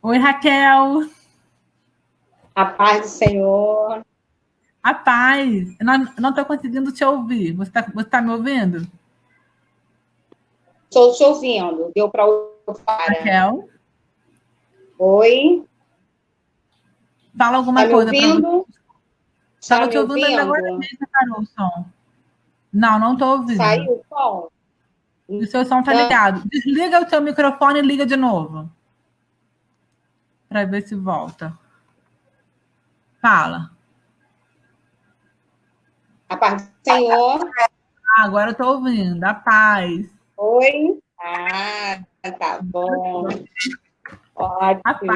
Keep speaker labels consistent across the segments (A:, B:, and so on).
A: Oi, Raquel.
B: A paz do Senhor.
A: A paz. Eu não estou conseguindo te ouvir. Você tá me ouvindo?
B: Estou te ouvindo. Deu para ouvir?
A: Raquel?
B: Oi?
A: Fala
B: Está
A: alguma
B: me
A: coisa para você.
B: ouvindo? Está
A: Estava
B: me
A: te ouvindo ainda agora
B: ouvindo?
A: mesmo, parou o som. Não estou ouvindo.
B: Saiu o som?
A: E o seu som está
B: Não.
A: ligado. Desliga o seu microfone e liga de novo. Para ver se volta. Fala.
B: A paz do Senhor.
A: Agora eu estou ouvindo. A paz.
B: Oi? Tá bom.
A: A paz,
B: Ótimo.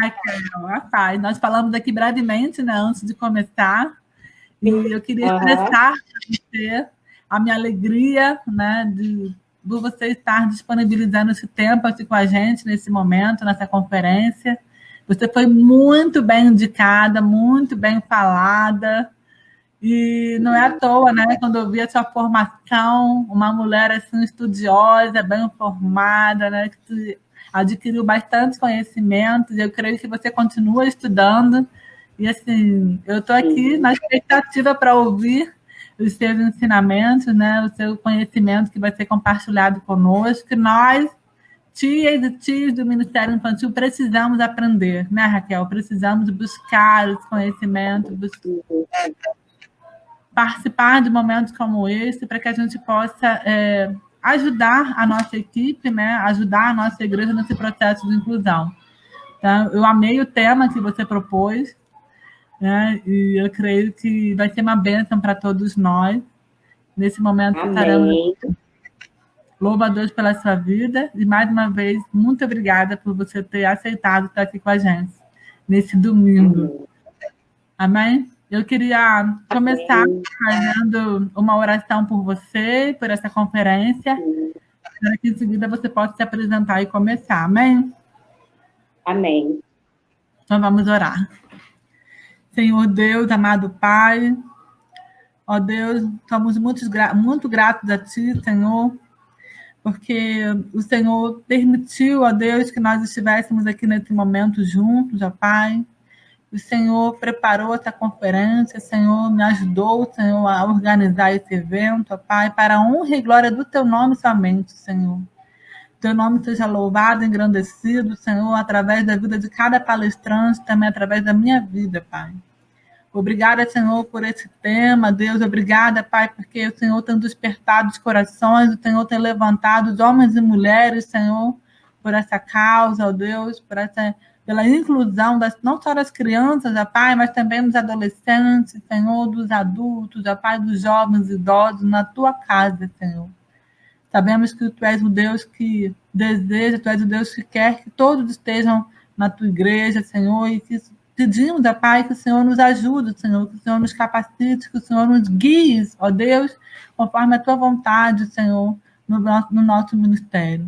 A: Raquel. A paz. Nós falamos aqui brevemente, né, antes de começar. E eu queria
B: Aham.
A: expressar para você a minha alegria, né, de você estar disponibilizando esse tempo aqui com a gente nesse momento, nessa conferência. Você foi muito bem indicada, muito bem falada, e não é à toa, né, quando eu vi a sua formação, uma mulher assim estudiosa, bem informada, né, que adquiriu bastante conhecimento, e eu creio que você continua estudando. E assim, eu estou aqui na expectativa para ouvir os seus ensinamentos, né, o seu conhecimento que vai ser compartilhado conosco, que nós, tias e tios do Ministério Infantil, precisamos aprender, né, Raquel? Precisamos buscar esse conhecimento, participar de momentos como esse, para que a gente possa ajudar a nossa equipe, né, ajudar a nossa igreja nesse processo de inclusão. Então, eu amei o tema que você propôs, né? E eu creio que vai ser uma bênção para todos nós. Nesse momento que estaremos.
B: Amém.
A: Louvo a Deus pela sua vida e, mais uma vez, muito obrigada por você ter aceitado estar aqui com a gente nesse domingo. Amém? Eu queria começar
B: Amém.
A: fazendo uma oração por você, por essa conferência, para que em seguida você possa se apresentar e começar. Amém?
B: Amém.
A: Então vamos orar. Senhor Deus, amado Pai, ó Deus, somos muito gratos a Ti, Senhor, porque o Senhor permitiu, ó Deus, que nós estivéssemos aqui nesse momento juntos, ó Pai. O Senhor preparou essa conferência, o Senhor me ajudou, Senhor, a organizar esse evento, ó Pai, para a honra e glória do Teu nome somente, Senhor. Teu nome seja louvado, engrandecido, Senhor, através da vida de cada palestrante, também através da minha vida, Pai. Obrigada, Senhor, por esse tema, Deus. Obrigada, Pai, porque o Senhor tem despertado os corações, o Senhor tem levantado os homens e mulheres, Senhor, por essa causa, ó Deus, pela inclusão não só das crianças, ó Pai, mas também dos adolescentes, Senhor, dos adultos, ó Pai, dos jovens e idosos, na Tua casa, Senhor. Sabemos que Tu és o Deus que deseja, Tu és o Deus que quer que todos estejam na Tua igreja, Senhor, e que pedimos, ó Pai, que o Senhor nos ajude, Senhor, que o Senhor nos capacite, que o Senhor nos guie, ó Deus, conforme a Tua vontade, Senhor, no nosso ministério.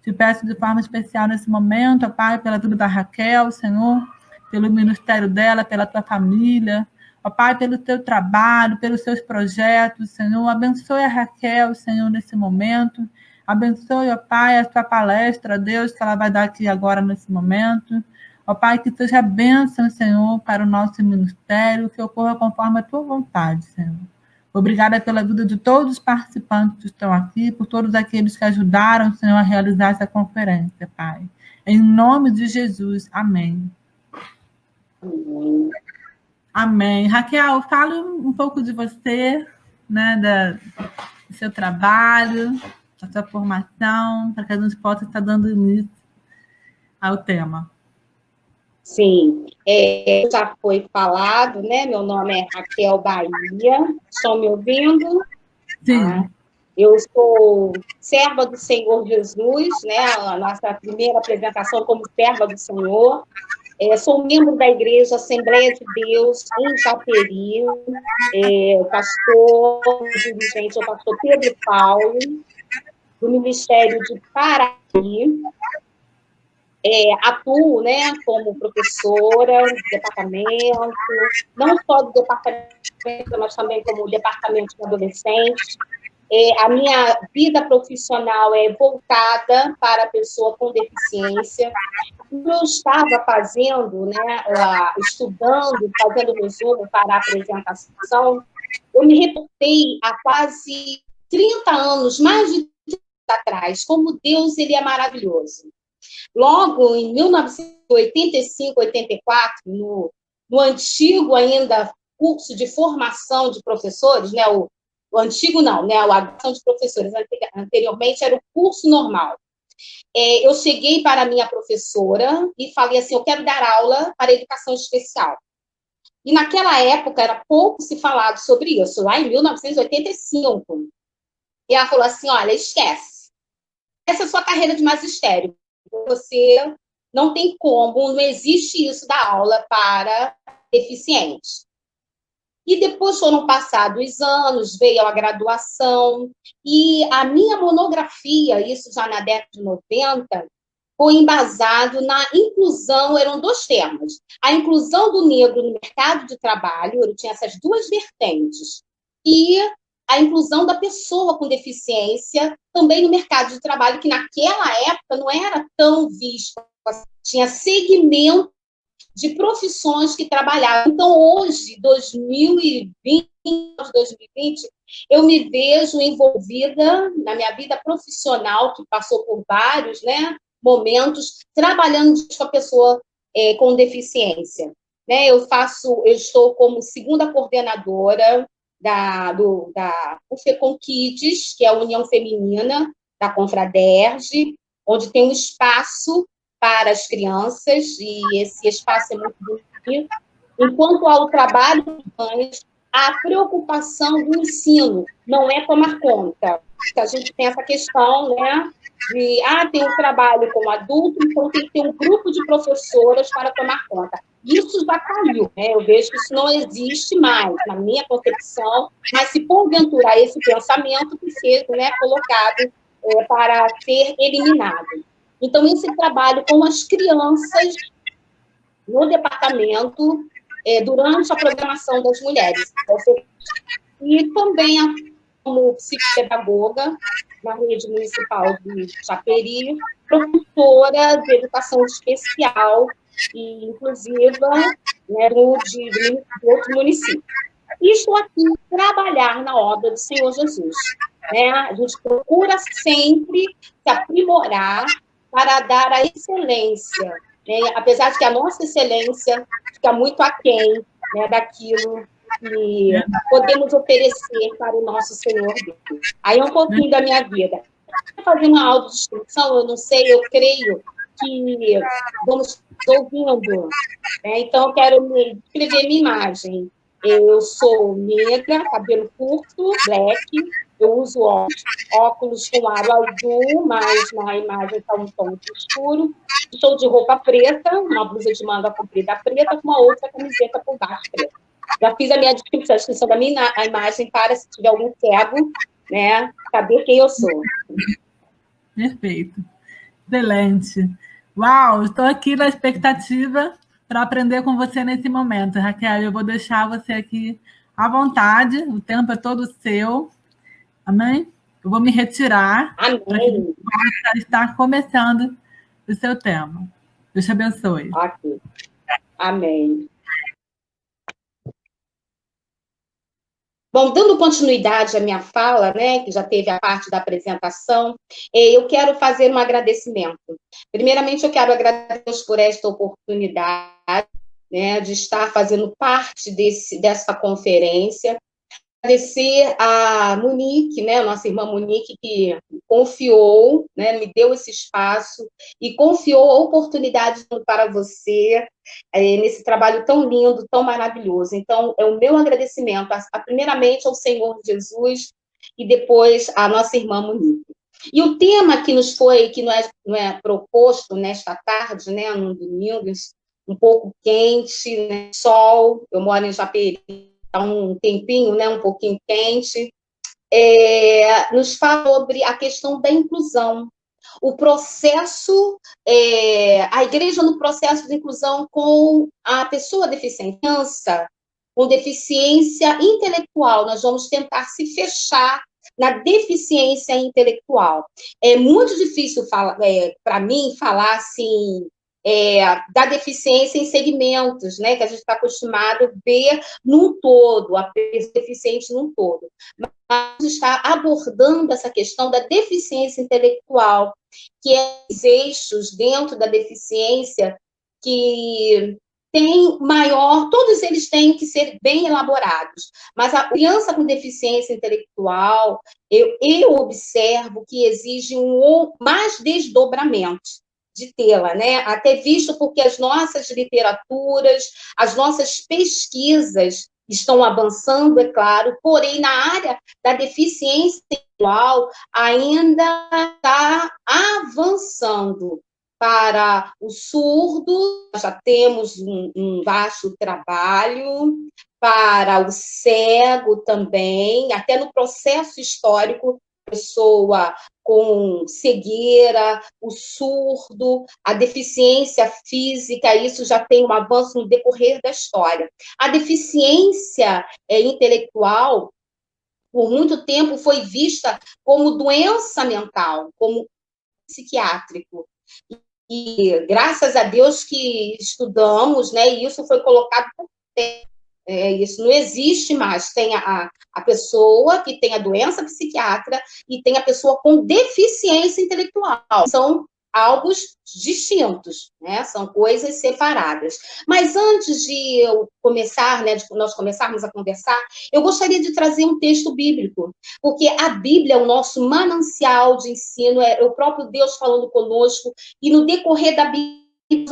A: Te peço de forma especial nesse momento, ó Pai, pela vida da Raquel, Senhor, pelo ministério dela, pela Tua família, ó Pai, pelo Teu trabalho, pelos Seus projetos, Senhor. Abençoe a Raquel, Senhor, nesse momento. Abençoe, ó Pai, a Tua palestra, Deus, que ela vai dar aqui agora nesse momento. Ó Pai, que seja bênção, Senhor, para o nosso ministério, que ocorra conforme a Tua vontade, Senhor. Obrigada pela vida de todos os participantes que estão aqui, por todos aqueles que ajudaram, Senhor, a realizar essa conferência, Pai. Em nome de Jesus, amém.
B: Amém.
A: Amém. Raquel, fale um pouco de você, né, do seu trabalho, da sua formação, para que a gente possa estar dando início ao tema.
B: Sim, já foi falado, né? Meu nome é Raquel Bahia. Estão me ouvindo?
A: Sim.
B: Eu sou serva do Senhor Jesus, né? A nossa primeira apresentação como serva do Senhor. Sou membro da Igreja Assembleia de Deus em Japeri. O pastor dirigente é o pastor Pedro Paulo, do Ministério de Paraí. Atuo, né, como professora do departamento, não só do departamento, mas também como departamento de adolescentes. A minha vida profissional é voltada para a pessoa com deficiência. Eu estava fazendo, né, estudando, fazendo resumo para a apresentação, eu me reportei há quase 30 anos, mais de 30 atrás, como Deus ele é maravilhoso. Logo, em 1985, 84, no antigo ainda curso de formação de professores, né, o antigo não, né, a graduação de professores, anteriormente era o curso normal. Eu cheguei para a minha professora e falei assim, eu quero dar aula para educação especial. E naquela época era pouco se falado sobre isso, lá em 1985. E ela falou assim, olha, esquece. Essa é a sua carreira de magistério. Você não tem como, não existe isso da aula para deficientes. E depois foram passados os anos, veio a graduação, e a minha monografia, isso já na década de 90, foi embasado na inclusão, eram 2 temas. A inclusão do negro no mercado de trabalho, eu tinha essas 2 vertentes, e a inclusão da pessoa com deficiência também no mercado de trabalho, que naquela época não era tão visto, tinha segmento de profissões que trabalhavam. Então, hoje, 2020, eu me vejo envolvida na minha vida profissional, que passou por vários, né, momentos, trabalhando com a pessoa com deficiência. Né, eu estou como segunda coordenadora da UFECOM Kids, que é a União Feminina da Confraderge, onde tem um espaço para as crianças, e esse espaço é muito bonito. Enquanto há o trabalho dos mães, a preocupação do ensino não é tomar conta. A gente tem essa questão, né, de, tem um trabalho com adulto, então tem que ter um grupo de professoras para tomar conta. Isso já caiu, né? Eu vejo que isso não existe mais, na minha concepção, mas se porventura esse pensamento que seja, né, colocado para ser eliminado. Então, esse trabalho com as crianças no departamento, durante a programação das mulheres. E também como psicopedagoga na rede municipal de Chaperi, professora de educação especial e inclusiva, né, de outro município. E estou aqui trabalhar na obra do Senhor Jesus. Né? A gente procura sempre se aprimorar para dar a excelência, né? Apesar de que a nossa excelência fica muito aquém, né, daquilo que podemos oferecer para o nosso Senhor Deus. Aí é um pouquinho da minha vida. Fazendo uma autodescrição, eu não sei, eu creio que vamos ouvindo. Né? Então, eu quero descrever minha imagem. Eu sou negra, cabelo curto, black, eu uso óculos com aro azul, mas na imagem está um tom escuro. Estou de roupa preta, uma blusa de manga comprida preta, com uma outra camiseta por baixo preta. Já fiz a minha descrição da minha imagem para, se tiver algum cego, né, saber quem eu sou.
A: Perfeito. Excelente. Uau, estou aqui na expectativa para aprender com você nesse momento, Raquel. Eu vou deixar você aqui à vontade, o tempo é todo seu. Amém? Eu vou me retirar.
B: Amém.
A: Para que você possa estar começando o seu tema. Deus te abençoe.
B: Ok. Amém. Bom, dando continuidade à minha fala, né, que já teve a parte da apresentação, eu quero fazer um agradecimento. Primeiramente, eu quero agradecer a Deus por esta oportunidade, né, de estar fazendo parte dessa conferência. Agradecer a Monique, né, nossa irmã Monique, que confiou, né, me deu esse espaço e confiou a oportunidade para você nesse trabalho tão lindo, tão maravilhoso. Então, é o meu agradecimento, primeiramente ao Senhor Jesus e depois à nossa irmã Monique. E o tema que não é proposto nesta tarde, né, num domingo, um pouco quente, né, sol, eu moro em Japeri, há um tempinho, né, um pouquinho quente, nos fala sobre a questão da inclusão, o processo, a igreja no processo de inclusão com a pessoa deficiente, com deficiência intelectual. Nós vamos tentar se fechar na deficiência intelectual. É muito difícil para mim falar assim, da deficiência em segmentos, né, que a gente está acostumado a ver num todo, a pessoa deficiente num todo. Mas está abordando essa questão da deficiência intelectual, que é os eixos dentro da deficiência que tem maior, todos eles têm que ser bem elaborados, mas a criança com deficiência intelectual, eu observo que exige mais desdobramento de tê-la, né? Até visto porque as nossas literaturas, as nossas pesquisas estão avançando, é claro, porém, na área da deficiência intelectual ainda está avançando. Para o surdo, já temos um vasto trabalho, para o cego também, até no processo histórico, pessoa com cegueira, o surdo, a deficiência física, isso já tem um avanço no decorrer da história. A deficiência intelectual, por muito tempo, foi vista como doença mental, como psiquiátrico. E graças a Deus que estudamos, né, e isso foi colocado por tempo. Isso não existe mais. Tem a pessoa que tem a doença psiquiátrica e tem a pessoa com deficiência intelectual. São algo distintos, né? São coisas separadas. Mas antes de eu começar, né, de nós começarmos a conversar, eu gostaria de trazer um texto bíblico, porque a Bíblia é o nosso manancial de ensino, é o próprio Deus falando conosco, e no decorrer da Bíblia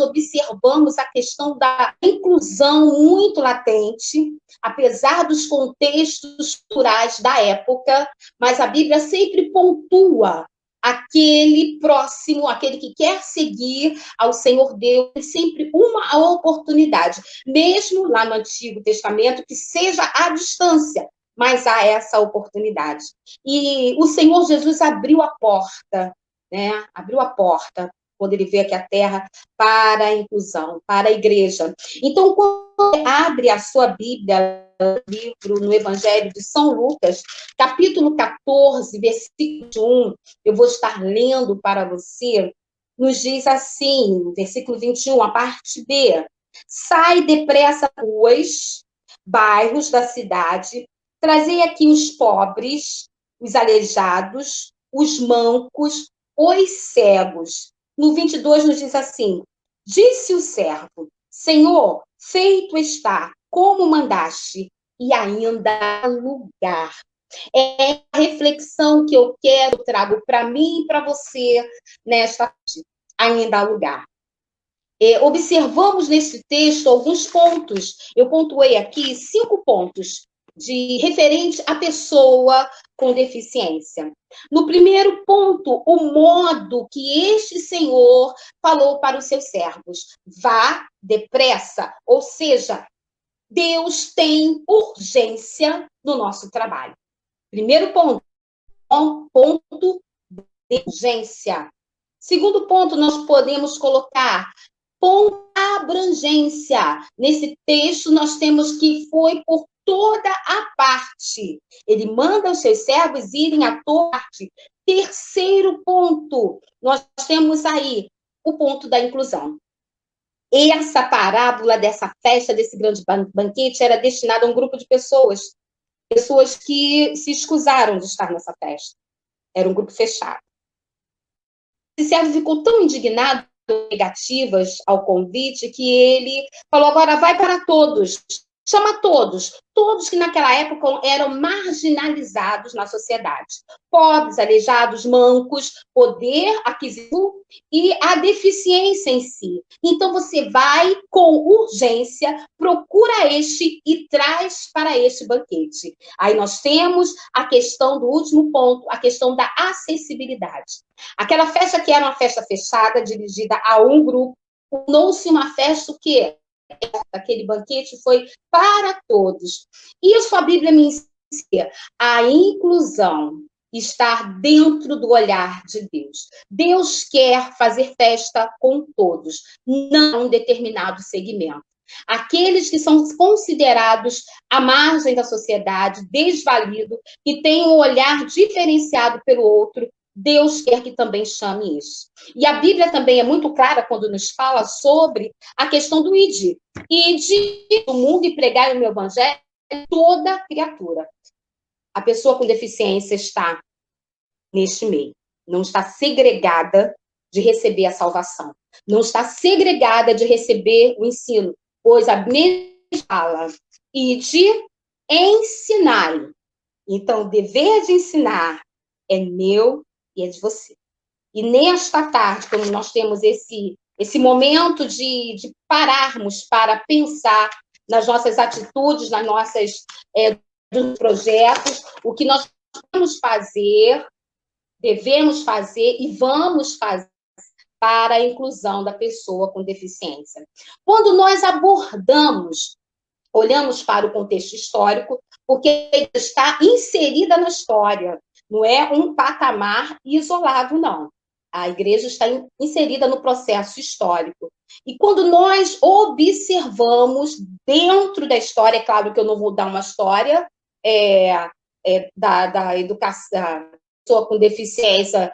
B: observamos a questão da inclusão muito latente, apesar dos contextos culturais da época, mas a Bíblia sempre pontua aquele próximo, aquele que quer seguir ao Senhor Deus, tem sempre uma oportunidade, mesmo lá no Antigo Testamento, que seja à distância, mas há essa oportunidade. E o Senhor Jesus abriu a porta, né? Abriu a porta, quando ele veio aqui à Terra, para a inclusão, para a igreja. Então, quando você abre a sua Bíblia, livro no Evangelho de São Lucas, capítulo 14, versículo 1, eu vou estar lendo para você, nos diz assim, versículo 21, a parte B: sai depressa ruas, bairros da cidade, trazei aqui os pobres, os aleijados, os mancos, os cegos. No 22 nos diz assim: disse o servo, Senhor, feito está, como mandaste, e ainda há lugar. É a reflexão que eu trago para mim e para você nesta tarde. Ainda há lugar. Observamos nesse texto alguns pontos. Eu pontuei aqui 5 pontos referente à pessoa com deficiência. No primeiro ponto, o modo que este Senhor falou para os seus servos: vá depressa, ou seja, Deus tem urgência no nosso trabalho. Primeiro ponto, ponto de urgência. Segundo ponto, nós podemos colocar ponto abrangência. Nesse texto, nós temos que foi por toda a parte. Ele manda os seus servos irem a toda parte. Terceiro ponto, nós temos aí o ponto da inclusão. Essa parábola dessa festa, desse grande banquete, era destinada a um grupo de pessoas que se escusaram de estar nessa festa. Era um grupo fechado. Esse servo ficou tão indignado com negativas ao convite que ele falou: agora vai para todos, chama todos que naquela época eram marginalizados na sociedade. Pobres, aleijados, mancos, poder aquisitivo e a deficiência em si. Então, você vai com urgência, procura este e traz para este banquete. Aí nós temos a questão do último ponto, a questão da acessibilidade. Aquela festa que era uma festa fechada, dirigida a um grupo, tornou-se uma festa o quê? Aquele banquete foi para todos. Isso a Bíblia me ensina. A inclusão, estar dentro do olhar de Deus. Deus quer fazer festa com todos, não um determinado segmento. Aqueles que são considerados à margem da sociedade, desvalidos, que têm um olhar diferenciado pelo outro, Deus quer que também chame isso. E a Bíblia também é muito clara quando nos fala sobre a questão do id. Ide do mundo e pregai o meu evangelho a toda criatura. A pessoa com deficiência está neste meio. Não está segregada de receber a salvação. Não está segregada de receber o ensino. Pois a Bíblia fala, ide, ensinai. Então, o dever de ensinar é meu e é de você. E nesta tarde, quando nós temos esse momento de pararmos para pensar nas nossas atitudes, nas nossas dos projetos, o que nós vamos fazer, devemos fazer e vamos fazer para a inclusão da pessoa com deficiência. Quando nós abordamos, olhamos para o contexto histórico, porque está inserida na história, não é um patamar isolado, não. A igreja está inserida no processo histórico. E quando nós observamos dentro da história, é claro que eu não vou dar uma história da educação, da pessoa com deficiência,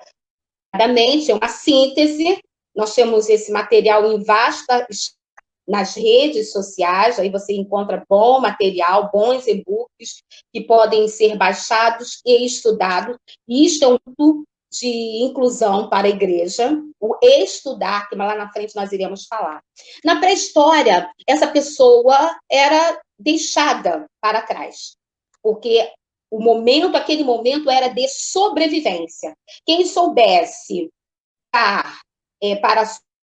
B: é uma síntese. Nós temos esse material em vasta nas redes sociais, aí você encontra bom material, bons e-books que podem ser baixados e estudados. E isto é um ponto de inclusão para a igreja, o estudar, que lá na frente nós iremos falar. Na pré-história, essa pessoa era deixada para trás, porque aquele momento era de sobrevivência. Quem soubesse para a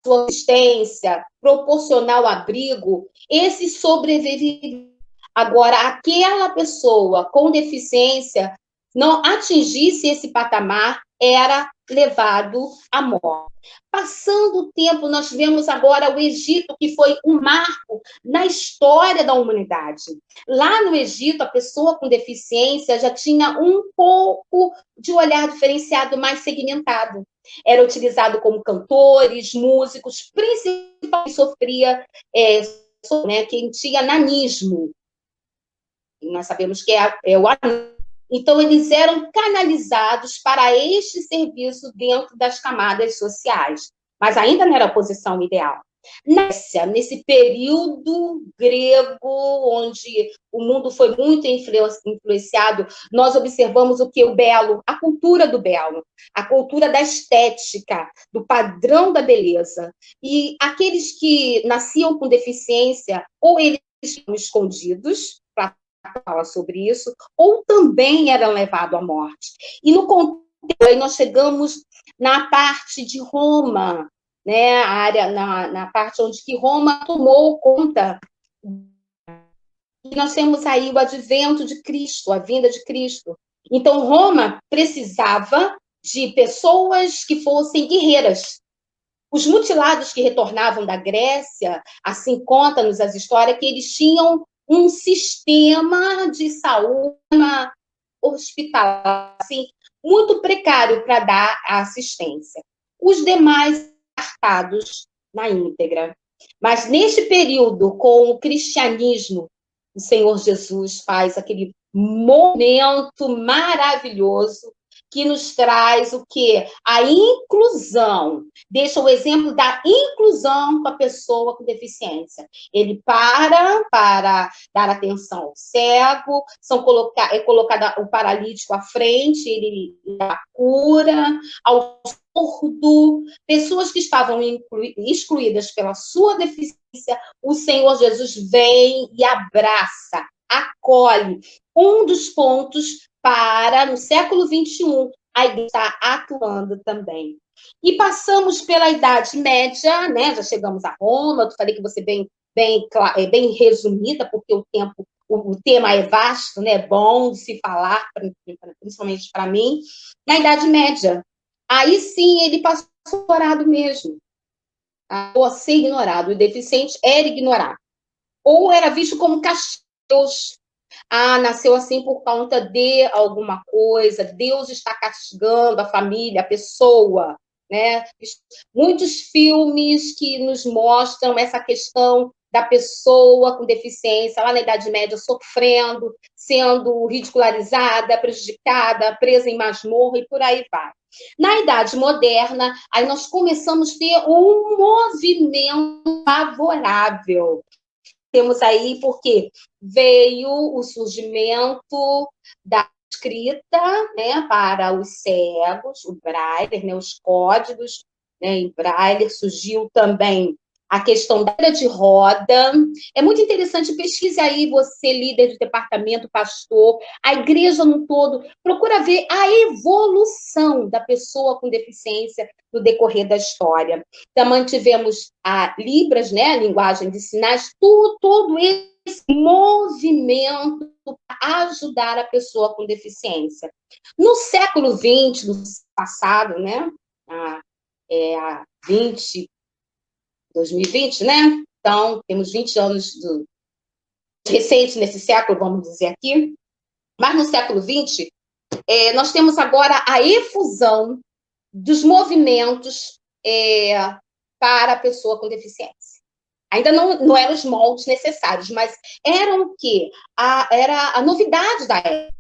B: sua existência, proporcionar o abrigo, esse sobreviver. Agora, aquela pessoa com deficiência não atingisse esse patamar, era levado à morte. Passando o tempo, nós vemos agora o Egito, que foi um marco na história da humanidade. Lá no Egito, a pessoa com deficiência já tinha um pouco de olhar diferenciado, mais segmentado. Era utilizado como cantores, músicos, principalmente sofria, quem tinha nanismo. E nós sabemos que é o anismo. Então, eles eram canalizados para este serviço dentro das camadas sociais, mas ainda não era a posição ideal. Nesse período grego, onde o mundo foi muito influenciado, nós observamos o que? O belo, a cultura do belo, a cultura da estética, do padrão da beleza. E aqueles que nasciam com deficiência, ou eles estavam escondidos, fala sobre isso, ou também eram levados à morte. E no contexto, aí nós chegamos na parte de Roma, né, a área, na parte onde que Roma tomou conta. E nós temos aí o advento de Cristo, a vinda de Cristo. Então, Roma precisava de pessoas que fossem guerreiras. Os mutilados que retornavam da Grécia, assim conta-nos as histórias, que eles tinham um sistema de saúde hospitalar, assim, muito precário para dar a assistência. Os demais apartados na íntegra. Mas neste período, com o cristianismo, o Senhor Jesus faz aquele momento maravilhoso que nos traz o quê? A inclusão. Deixa o exemplo da inclusão com a pessoa com deficiência. Ele para dar atenção ao cego, é colocado o paralítico à frente, ele dá cura, ao surdo, pessoas que estavam excluídas pela sua deficiência, o Senhor Jesus vem e abraça, acolhe. Um dos pontos para, no século XXI, a igreja está atuando também. E passamos pela Idade Média, né? Já chegamos a Roma, eu falei que você bem resumida, porque o tema é vasto, né? É bom de se falar, principalmente para mim. Na Idade Média, aí sim ele passou ignorado mesmo. Ou ser ignorado. O deficiente era ignorado. Ou era visto como castigo. Nasceu assim por conta de alguma coisa, Deus está castigando a família, a pessoa, né? Muitos filmes que nos mostram essa questão da pessoa com deficiência, lá na Idade Média, sofrendo, sendo ridicularizada, prejudicada, presa em masmorra e por aí vai. Na Idade Moderna, aí nós começamos a ter um movimento favorável. Temos aí, porque veio o surgimento da escrita, né, para os cegos, o Braille, né, os códigos, né, em Braille, surgiu também a questão da cadeira de roda. É muito interessante, pesquise aí, você, líder de departamento, pastor, a igreja no todo, procura ver a evolução da pessoa com deficiência no decorrer da história. Também tivemos a Libras, né, a linguagem de sinais, todo esse movimento para ajudar a pessoa com deficiência. No século XX, no passado, né, a 2020, né? Então, temos 20 anos recentes nesse século, vamos dizer aqui. Mas no século XX, nós temos agora a efusão dos movimentos para a pessoa com deficiência. Ainda não eram os moldes necessários, mas eram o quê? Era a novidade da época.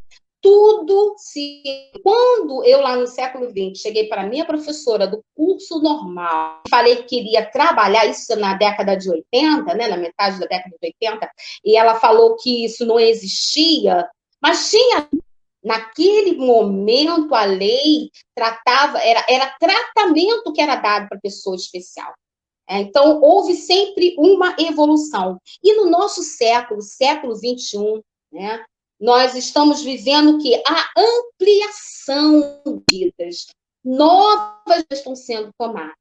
B: Quando eu, lá no século XX, cheguei para a minha professora do curso normal, falei que queria trabalhar isso na década de 80, né, na metade da década de 80, e ela falou que isso não existia, mas tinha, naquele momento, a lei tratava, era tratamento que era dado para pessoa especial. Então, houve sempre uma evolução. E no nosso século XXI, né, nós estamos vivendo o quê? A ampliação de vidas. Novas estão sendo tomadas.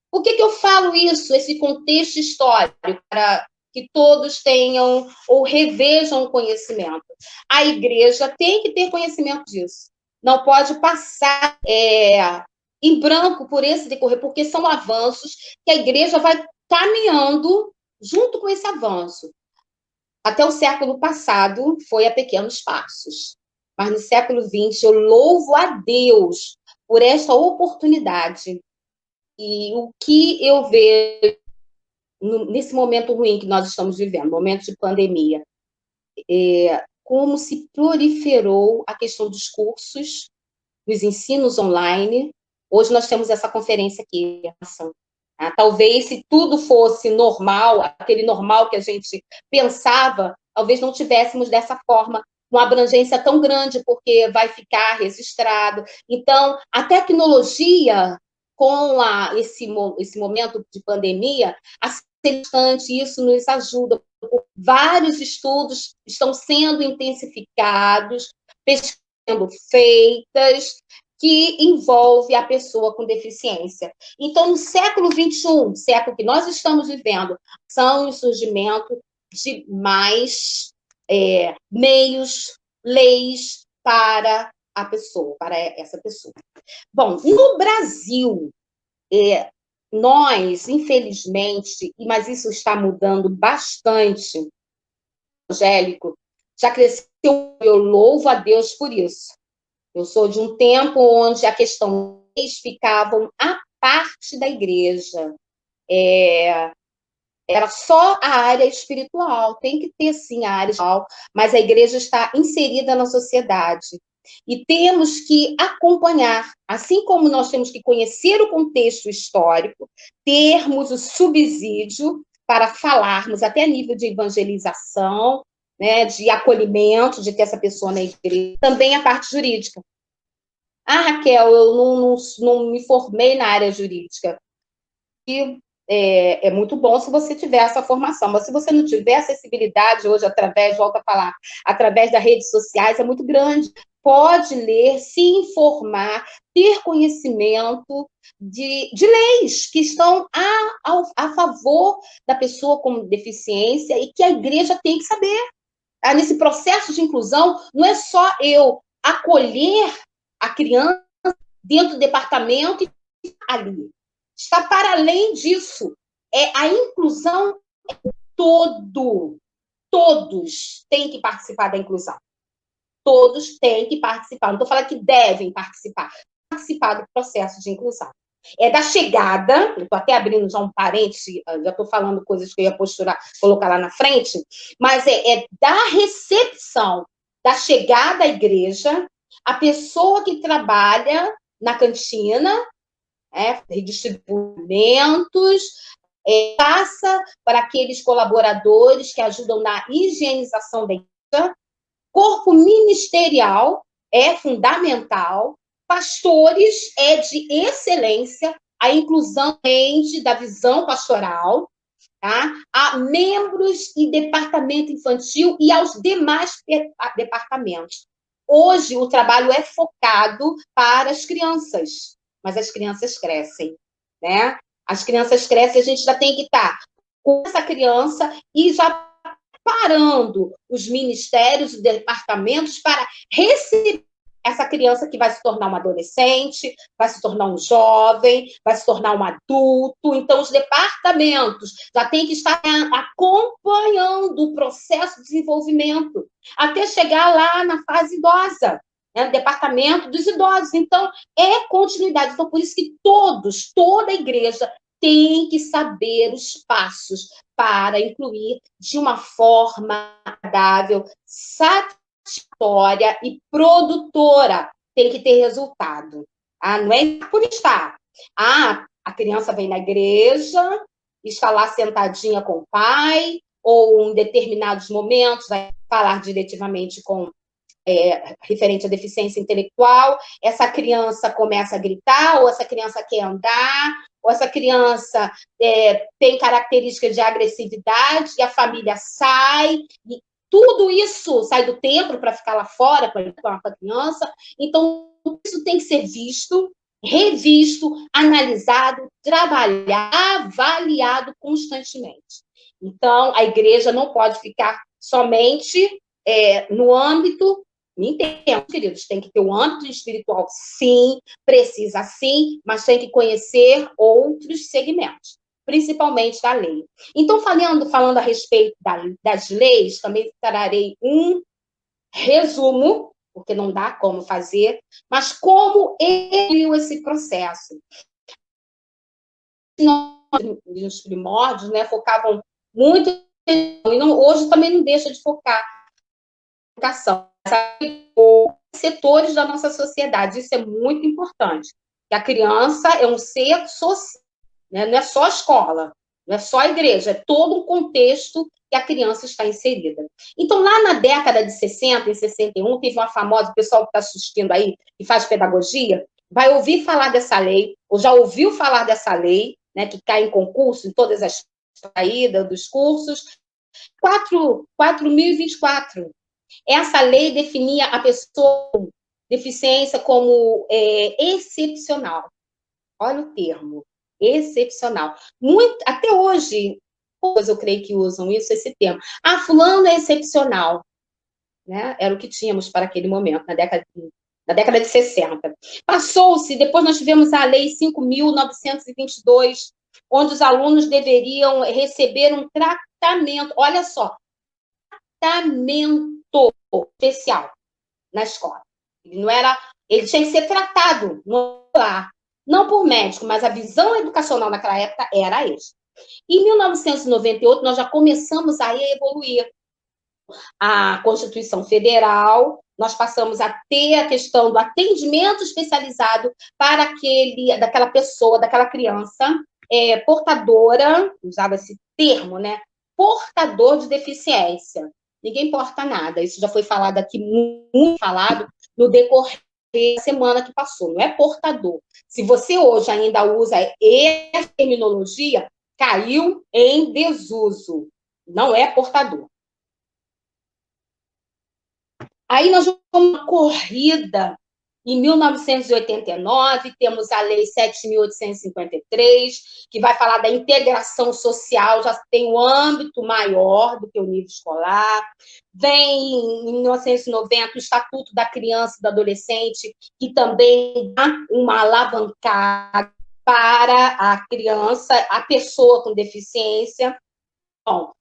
B: Por que eu falo isso, esse contexto histórico, para que todos tenham ou revejam o conhecimento? A igreja tem que ter conhecimento disso. Não pode passar em branco por esse decorrer, porque são avanços que a igreja vai caminhando junto com esse avanço. Até o século passado foi a pequenos passos. Mas no século XX eu louvo a Deus por esta oportunidade. E o que eu vejo nesse momento ruim que nós estamos vivendo, momento de pandemia, como se proliferou a questão dos cursos, dos ensinos online. Hoje nós temos essa conferência aqui. Talvez, se tudo fosse normal, aquele normal que a gente pensava, talvez não tivéssemos dessa forma uma abrangência tão grande, porque vai ficar registrado. Então, a tecnologia, com esse momento de pandemia, isso nos ajuda. Vários estudos estão sendo intensificados, pesquisas sendo feitas, que envolve a pessoa com deficiência. Então, no século XXI, século que nós estamos vivendo, são o surgimento de mais meios, leis para a pessoa, para essa pessoa. Bom, no Brasil, nós, infelizmente, mas isso está mudando bastante, Angélico, já cresceu, eu louvo a Deus por isso. Eu sou de um tempo onde a questão ficavam à parte da igreja. Era só a área espiritual, tem que ter sim a área espiritual, mas a igreja está inserida na sociedade. E temos que acompanhar, assim como nós temos que conhecer o contexto histórico, termos o subsídio para falarmos até a nível de evangelização, né, de acolhimento, de ter essa pessoa na igreja, também a parte jurídica. Raquel, eu não me formei na área jurídica. E é muito bom se você tiver essa formação, mas se você não tiver acessibilidade hoje, volto a falar, através das redes sociais, é muito grande. Pode ler, se informar, ter conhecimento de leis que estão a favor da pessoa com deficiência e que a igreja tem que saber. Nesse processo de inclusão, não é só eu acolher a criança dentro do departamento e ali. Está para além disso. A inclusão todos têm que participar da inclusão. Todos têm que participar. Não estou falando que devem participar do processo de inclusão. É da chegada, estou até abrindo já um parêntese, já estou falando coisas que eu ia colocar lá na frente, mas é da recepção, da chegada à igreja, a pessoa que trabalha na cantina, redistribui alimentos, passa para aqueles colaboradores que ajudam na higienização da igreja, corpo ministerial é fundamental, pastores é de excelência, a inclusão da visão pastoral, tá? A membros e departamento infantil e aos demais departamentos. Hoje, o trabalho é focado para as crianças, mas as crianças crescem, né? As crianças crescem, a gente já tem que estar com essa criança e já parando os ministérios, os departamentos para receber essa criança que vai se tornar um adolescente, vai se tornar um jovem, vai se tornar um adulto. Então, os departamentos já têm que estar acompanhando o processo de desenvolvimento até chegar lá na fase idosa, né? Departamento dos idosos. Então, é continuidade. Então, por isso que toda a igreja tem que saber os passos para incluir de uma forma agradável, satisfatória e produtora. Tem que ter resultado. Não é por estar. A criança vem na igreja, está lá sentadinha com o pai, ou em determinados momentos vai falar diretivamente com referente à deficiência intelectual, essa criança começa a gritar, ou essa criança quer andar, ou essa criança tem características de agressividade, e a família sai, e tudo isso sai do templo para ficar lá fora com a criança. Então, isso tem que ser visto, revisto, analisado, trabalhado, avaliado constantemente. Então, a igreja não pode ficar somente no âmbito. Me entendo, queridos, tem que ter o âmbito espiritual, sim, precisa sim, mas tem que conhecer outros segmentos, principalmente da lei. Então, falando a respeito das leis, também trarei um resumo, porque não dá como fazer, mas como ele viu esse processo. Os primórdios, né, focavam muito, e hoje também não deixa de focar na educação, setores da nossa sociedade. Isso é muito importante. Que a criança é um ser social, né? Não é só a escola, não é só a igreja, é todo um contexto que a criança está inserida. Então, lá na década de 60, em 61, teve uma famosa, o pessoal que está assistindo aí, que faz pedagogia, vai ouvir falar dessa lei, ou já ouviu falar dessa lei, né, que cai em concurso, em todas as saídas dos cursos, 4.024. Essa lei definia a pessoa com deficiência como excepcional. Olha o termo, excepcional. Até hoje, eu creio que usam esse termo. Fulano é excepcional. Né? Era o que tínhamos para aquele momento, na década de 60. Passou-se, depois nós tivemos a Lei 5.922, onde os alunos deveriam receber um tratamento, olha só, tratamento especial na escola. Ele tinha que ser tratado no lar, não por médico, mas a visão educacional naquela época era essa. Em 1998, nós já começamos a evoluir. A Constituição Federal, nós passamos a ter a questão do atendimento especializado para daquela pessoa, daquela criança portadora, usava esse termo, né? Portador de deficiência. Ninguém porta nada. Isso já foi falado aqui, muito falado, no decorrer da semana que passou. Não é portador. Se você hoje ainda usa essa terminologia, caiu em desuso. Não é portador. Aí nós vamos uma corrida. Em 1989, temos a Lei 7.853, que vai falar da integração social, já tem um âmbito maior do que o nível escolar. Vem, em 1990, o Estatuto da Criança e do Adolescente, que também dá uma alavancada para a criança, a pessoa com deficiência. Bom,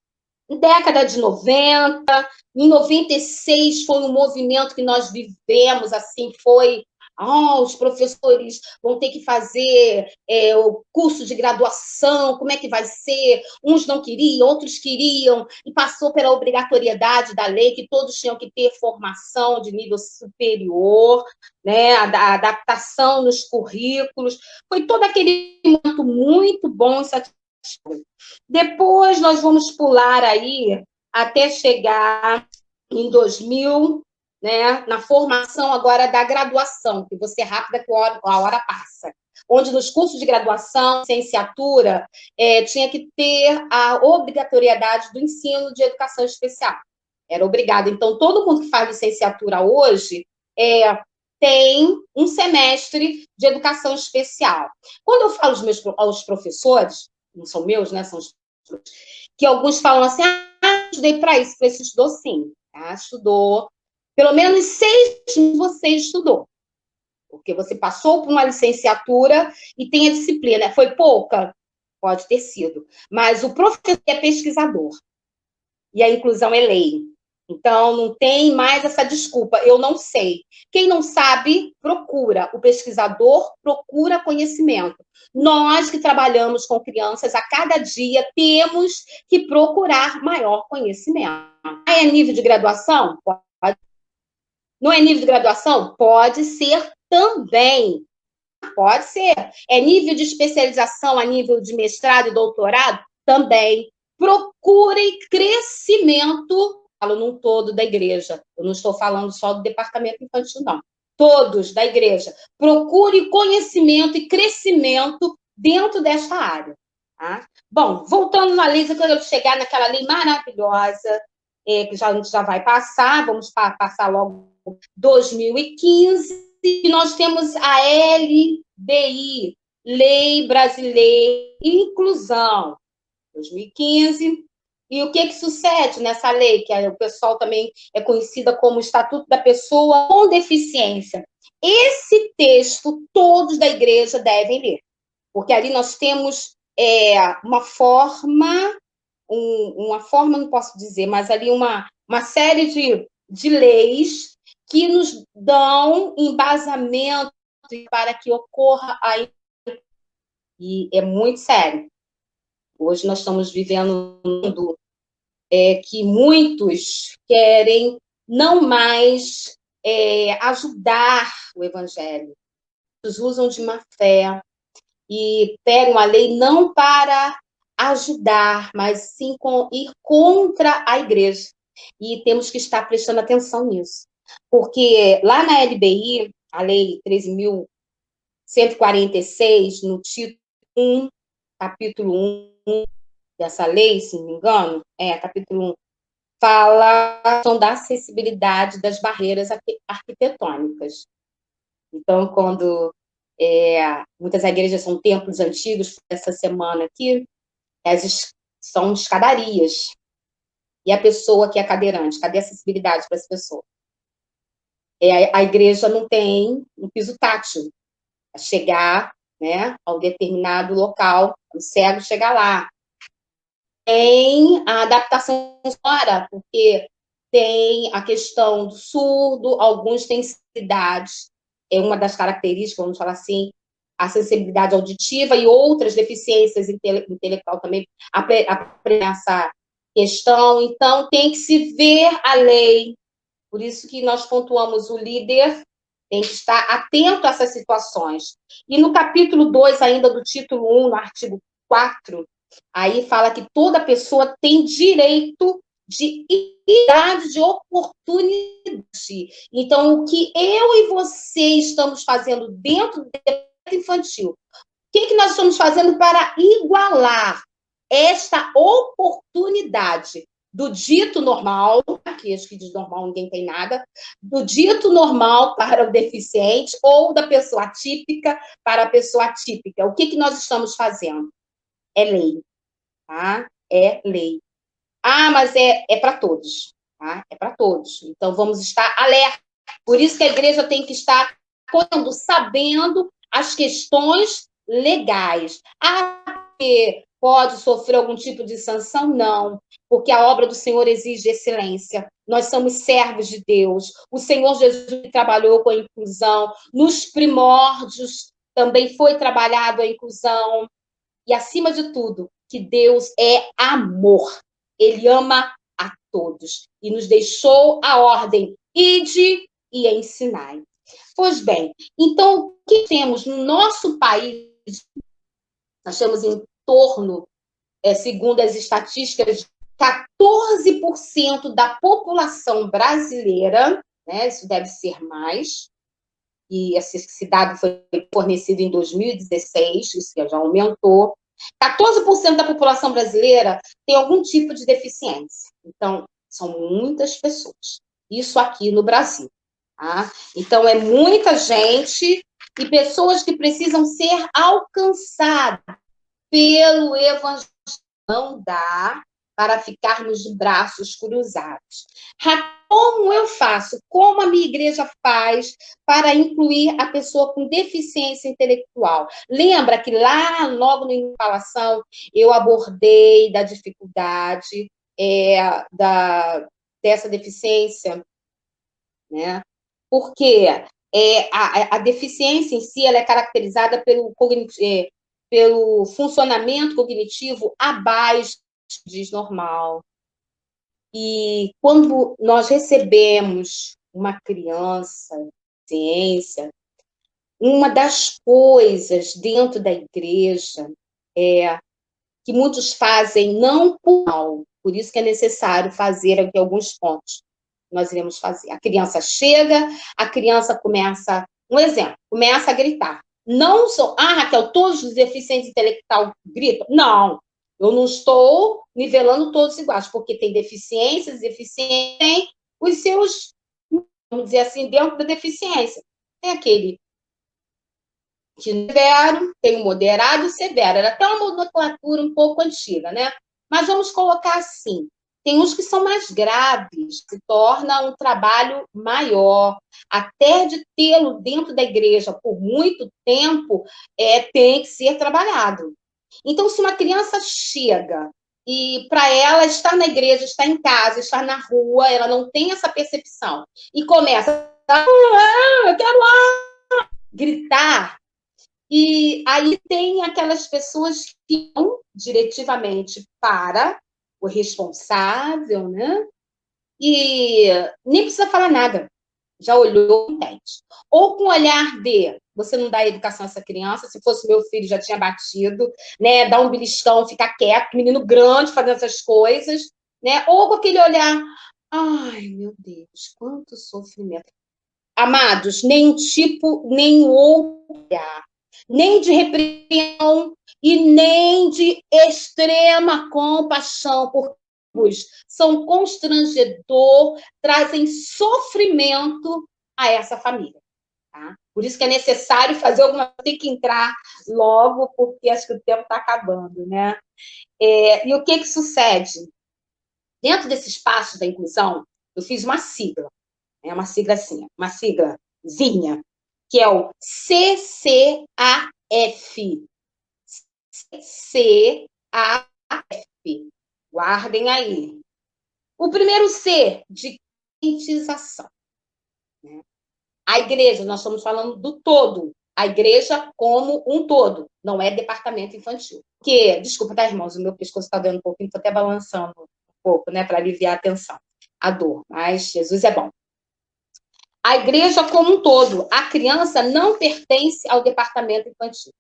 B: década de 90, em 96 foi um movimento que nós vivemos, assim, foi os professores vão ter que fazer o curso de graduação, como é que vai ser? Uns não queriam, outros queriam, e passou pela obrigatoriedade da lei, que todos tinham que ter formação de nível superior, né? A adaptação nos currículos. Foi todo aquele momento muito bom e satisfatório. Depois nós vamos pular aí até chegar em 2000, né, na formação agora da graduação, que você é rápida que a hora passa. Onde nos cursos de graduação, licenciatura, tinha que ter a obrigatoriedade do ensino de educação especial. Era obrigado. Então, todo mundo que faz licenciatura hoje tem um semestre de educação especial. Quando eu falo aos professores, não são meus, né, são os que alguns falam assim, estudei para isso. Você estudou sim, tá? Estudou. Pelo menos 6 você estudou. Porque você passou por uma licenciatura e tem a disciplina. Foi pouca? Pode ter sido. Mas o professor é pesquisador. E a inclusão é lei. Então, não tem mais essa desculpa. Eu não sei. Quem não sabe, procura. O pesquisador procura conhecimento. Nós que trabalhamos com crianças, a cada dia temos que procurar maior conhecimento. É nível de graduação? Pode. Não é nível de graduação? Pode ser também. Pode ser. É nível de especialização a nível de mestrado e doutorado? Também. Procurem crescimento, falo num todo da igreja. Eu não estou falando só do departamento infantil, não. Todos da igreja. Procure conhecimento e crescimento dentro desta área. Tá? Bom, voltando na lei, eu quero chegar naquela lei maravilhosa, que a gente já vai passar, vamos passar logo 2015, e nós temos a LBI, Lei Brasileira de Inclusão, 2015. E o que sucede nessa lei, que o pessoal também é conhecida como Estatuto da Pessoa com Deficiência? Esse texto todos da igreja devem ler, porque ali nós temos uma forma, não posso dizer, mas ali uma série de leis que nos dão embasamento para que ocorra a... E é muito sério. Hoje nós estamos vivendo um mundo que muitos querem não mais ajudar o evangelho. Muitos usam de má fé e pegam a lei não para ajudar, mas sim ir contra a igreja. E temos que estar prestando atenção nisso. Porque lá na LBI, a Lei 13.146, no título 1, capítulo 1 dessa lei, se não me engano, capítulo 1, fala da acessibilidade das barreiras arquitetônicas. Então, quando muitas igrejas são templos antigos, essa semana aqui, são escadarias. E a pessoa que é cadeirante, cadê a acessibilidade para essa pessoa? A igreja não tem um piso tátil. Chegar, né, ao determinado local, o cego chegar lá. Tem a adaptação sonora, porque tem a questão do surdo, alguns têm sensibilidade, é uma das características, vamos falar assim, a sensibilidade auditiva e outras deficiências intelectual também aprendem essa questão. Então, tem que se ver a lei. Por isso que nós pontuamos o líder tem que estar atento a essas situações. E no capítulo 2, ainda do título 1, no artigo 4, aí fala que toda pessoa tem direito de igualdade de oportunidade. Então, o que eu e você estamos fazendo dentro do departamento infantil, o que nós estamos fazendo para igualar esta oportunidade do dito normal, que acho que de normal ninguém tem nada, do dito normal para o deficiente ou da pessoa atípica para a pessoa atípica. O que nós estamos fazendo? É lei, tá? É lei. Mas é para todos, tá? É para todos. Então, vamos estar alerta. Por isso que a igreja tem que estar sabendo as questões legais. Porque Pode sofrer algum tipo de sanção? Não, porque a obra do Senhor exige excelência. Nós somos servos de Deus. O Senhor Jesus trabalhou com a inclusão. Nos primórdios também foi trabalhado a inclusão. E, acima de tudo, que Deus é amor. Ele ama a todos. E nos deixou a ordem: ide e ensinai. Pois bem, então, o que temos no nosso país? Nós temos em torno, segundo as estatísticas, 14% da população brasileira, né, isso deve ser mais, e esse dado foi fornecido em 2016, isso já aumentou. 14% da população brasileira tem algum tipo de deficiência. Então, são muitas pessoas. Isso aqui no Brasil. Tá? Então, é muita gente e pessoas que precisam ser alcançadas pelo Evangelho. Não dá para ficarmos de braços cruzados. Como eu faço? Como a minha igreja faz para incluir a pessoa com deficiência intelectual? Lembra que lá, logo na instalação, eu abordei da dificuldade dessa deficiência, né? Porque a deficiência em si ela é caracterizada pelo funcionamento cognitivo abaixo diz normal. E quando nós recebemos uma criança, ciência, uma das coisas dentro da igreja é que muitos fazem não por mal, por isso que é necessário fazer aqui alguns pontos. Nós iremos fazer. A criança chega, a criança começa, um exemplo, começa a gritar. Não sou, Raquel, todos os deficientes intelectuais gritam? Não, eu não estou nivelando todos iguais, porque tem deficiências, tem os seus, vamos dizer assim, dentro da deficiência. Tem aquele que severo, tem o moderado e o severo. Era até uma nomenclatura um pouco antiga, né? Mas vamos colocar assim. Tem uns que são mais graves, se torna um trabalho maior. Até de tê-lo dentro da igreja por muito tempo, tem que ser trabalhado. Então, se uma criança chega e para ela estar na igreja, estar em casa, estar na rua, ela não tem essa percepção e começa eu quero gritar, e aí tem aquelas pessoas que vão diretivamente para o responsável, né? E nem precisa falar nada. Já olhou, entende. Ou com o olhar de, você não dá educação a essa criança, se fosse meu filho já tinha batido, né? Dá um beliscão, fica quieto, menino grande fazendo essas coisas, né? Ou com aquele olhar, ai, meu Deus, quanto sofrimento. Amados, nem um tipo, nem o outro olhar, nem de repreensão e nem de extrema compaixão, porque são constrangedor, trazem sofrimento a essa família. Tá? Por isso que é necessário fazer alguma coisa, tem que entrar logo, porque acho que o tempo está acabando, né? E o que sucede? Dentro desse espaço da inclusão, eu fiz uma sigla. É uma sigla assim, uma siglazinha, que é o CCAF. CCAF. Guardem aí. O primeiro C, de conscientização. Né? A igreja, nós estamos falando do todo. A igreja como um todo, não é departamento infantil. Porque, desculpa, tá, irmãos? O meu pescoço está dando um pouquinho, estou até balançando um pouco, né, para aliviar a tensão, a dor. Mas Jesus é bom. A igreja como um todo. A criança não pertence ao departamento infantil.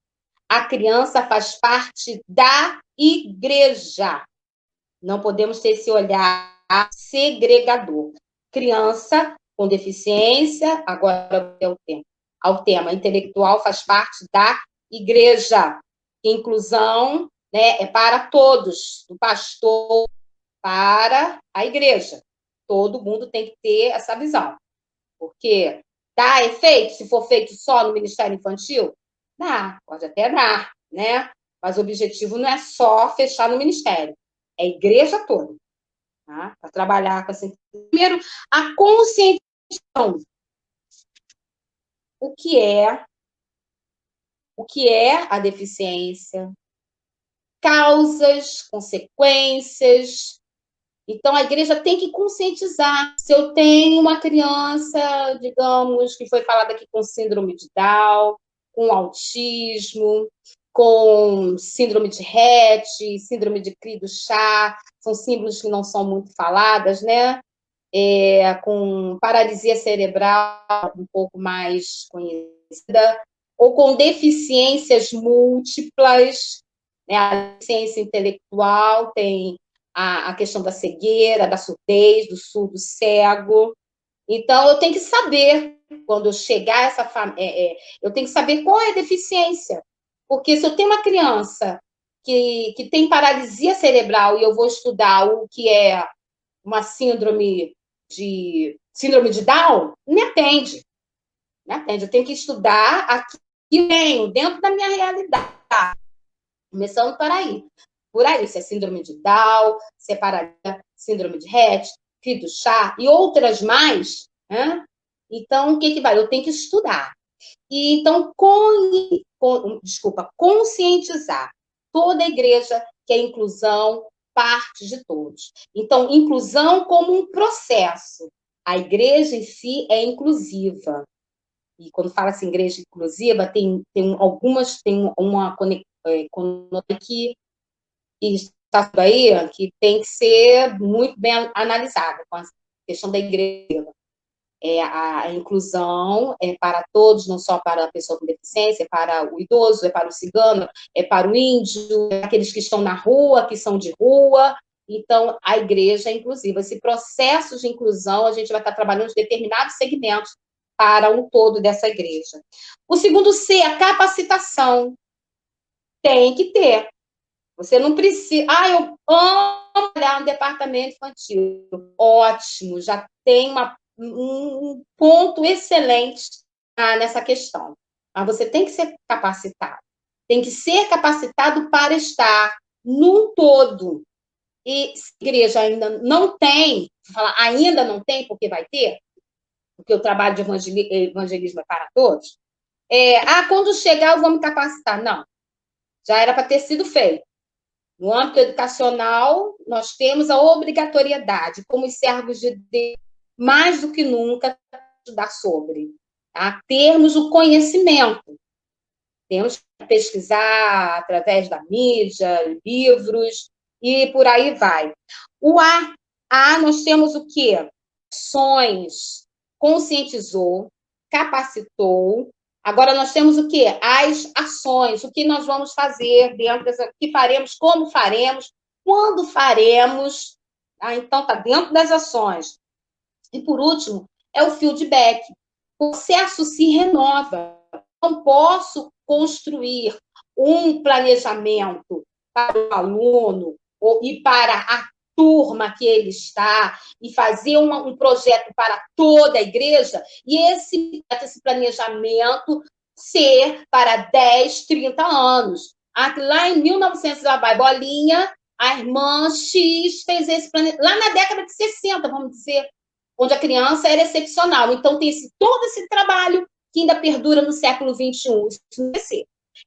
B: A criança faz parte da igreja. Não podemos ter esse olhar segregador. Criança com deficiência, agora ao tema intelectual, faz parte da igreja. Inclusão, né, é para todos, do pastor para a igreja. Todo mundo tem que ter essa visão. Porque dá efeito se for feito só no Ministério Infantil? Dá, pode até dar, né? Mas o objetivo não é só fechar no Ministério, é a igreja toda, tá? Para trabalhar com assim. Primeiro, a conscientização. O que é a deficiência? causas, consequências. Então, a igreja tem que conscientizar. Se eu tenho uma criança, digamos, que foi falada aqui com síndrome de Down, com autismo, com síndrome de Rett, síndrome de Cri-du-Chat, são símbolos que não são muito faladas, né? Com paralisia cerebral um pouco mais conhecida, ou com deficiências múltiplas, né? A deficiência intelectual tem a questão da cegueira, da surdez, do surdo cego. Então, eu tenho que saber, quando eu chegar a essa família, eu tenho que saber qual é a deficiência. Porque se eu tenho uma criança que tem paralisia cerebral e eu vou estudar o que é uma síndrome de Down, me atende. Me atende. Eu tenho que estudar aqui que venho, dentro da minha realidade. Começando por aí, se é síndrome de Down, se é paralisia, síndrome de Rett, Cri-du-Chat e outras mais, né? Então, o que vai? Eu tenho que estudar. E, então, conscientizar toda a igreja que a inclusão parte de todos. Então, inclusão como um processo. A igreja em si é inclusiva. E quando fala assim, igreja inclusiva, tem uma conotação que está aí, que tem que ser muito bem analisada com a questão da igreja. A inclusão é para todos, não só para a pessoa com deficiência, é para o idoso, é para o cigano, é para o índio, é aqueles que estão na rua, que são de rua. Então, a igreja é inclusiva. Esse processo de inclusão, a gente vai estar trabalhando em determinados segmentos para um todo dessa igreja. O segundo C, a capacitação. Tem que ter. Você não precisa... eu amo trabalhar no departamento infantil. Ótimo, já tem um ponto excelente nessa questão. Mas você tem que ser capacitado. Tem que ser capacitado para estar num todo. E se a igreja ainda não tem, ainda não tem, porque vai ter, porque o trabalho de evangelismo é para todos, quando chegar eu vou me capacitar. Não, já era para ter sido feito. No âmbito educacional, nós temos a obrigatoriedade, como os servos de Deus, mais do que nunca, estudar sobre. Tá? Termos o conhecimento. Temos que pesquisar através da mídia, livros, e por aí vai. O A, nós temos o quê? Ações. Conscientizou, capacitou. Agora nós temos o quê? As ações. O que nós vamos fazer dentro dessa... O que faremos, como faremos, quando faremos. Tá? Então, está dentro das ações. E, por último, é o feedback. O processo se renova. Não posso construir um planejamento para o aluno e para a turma que ele está e fazer um projeto para toda a igreja e esse planejamento ser para 10, 30 anos. Lá em 1900, vai bolinha, a irmã X fez esse planejamento, lá na década de 60, vamos dizer, onde a criança era excepcional. Então, tem todo esse trabalho que ainda perdura no século XXI.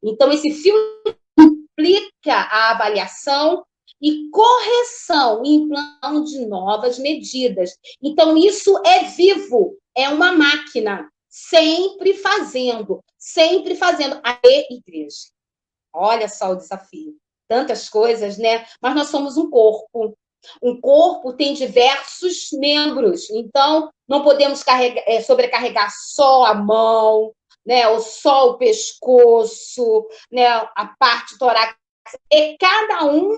B: Então, esse filme implica a avaliação e correção e implantação de novas medidas. Então, isso é vivo, é uma máquina, sempre fazendo a igreja. Olha só o desafio. Tantas coisas, né? Mas nós somos um corpo. Um corpo tem diversos membros, então não podemos sobrecarregar só a mão, né, ou só o pescoço, né, a parte torácica. Cada um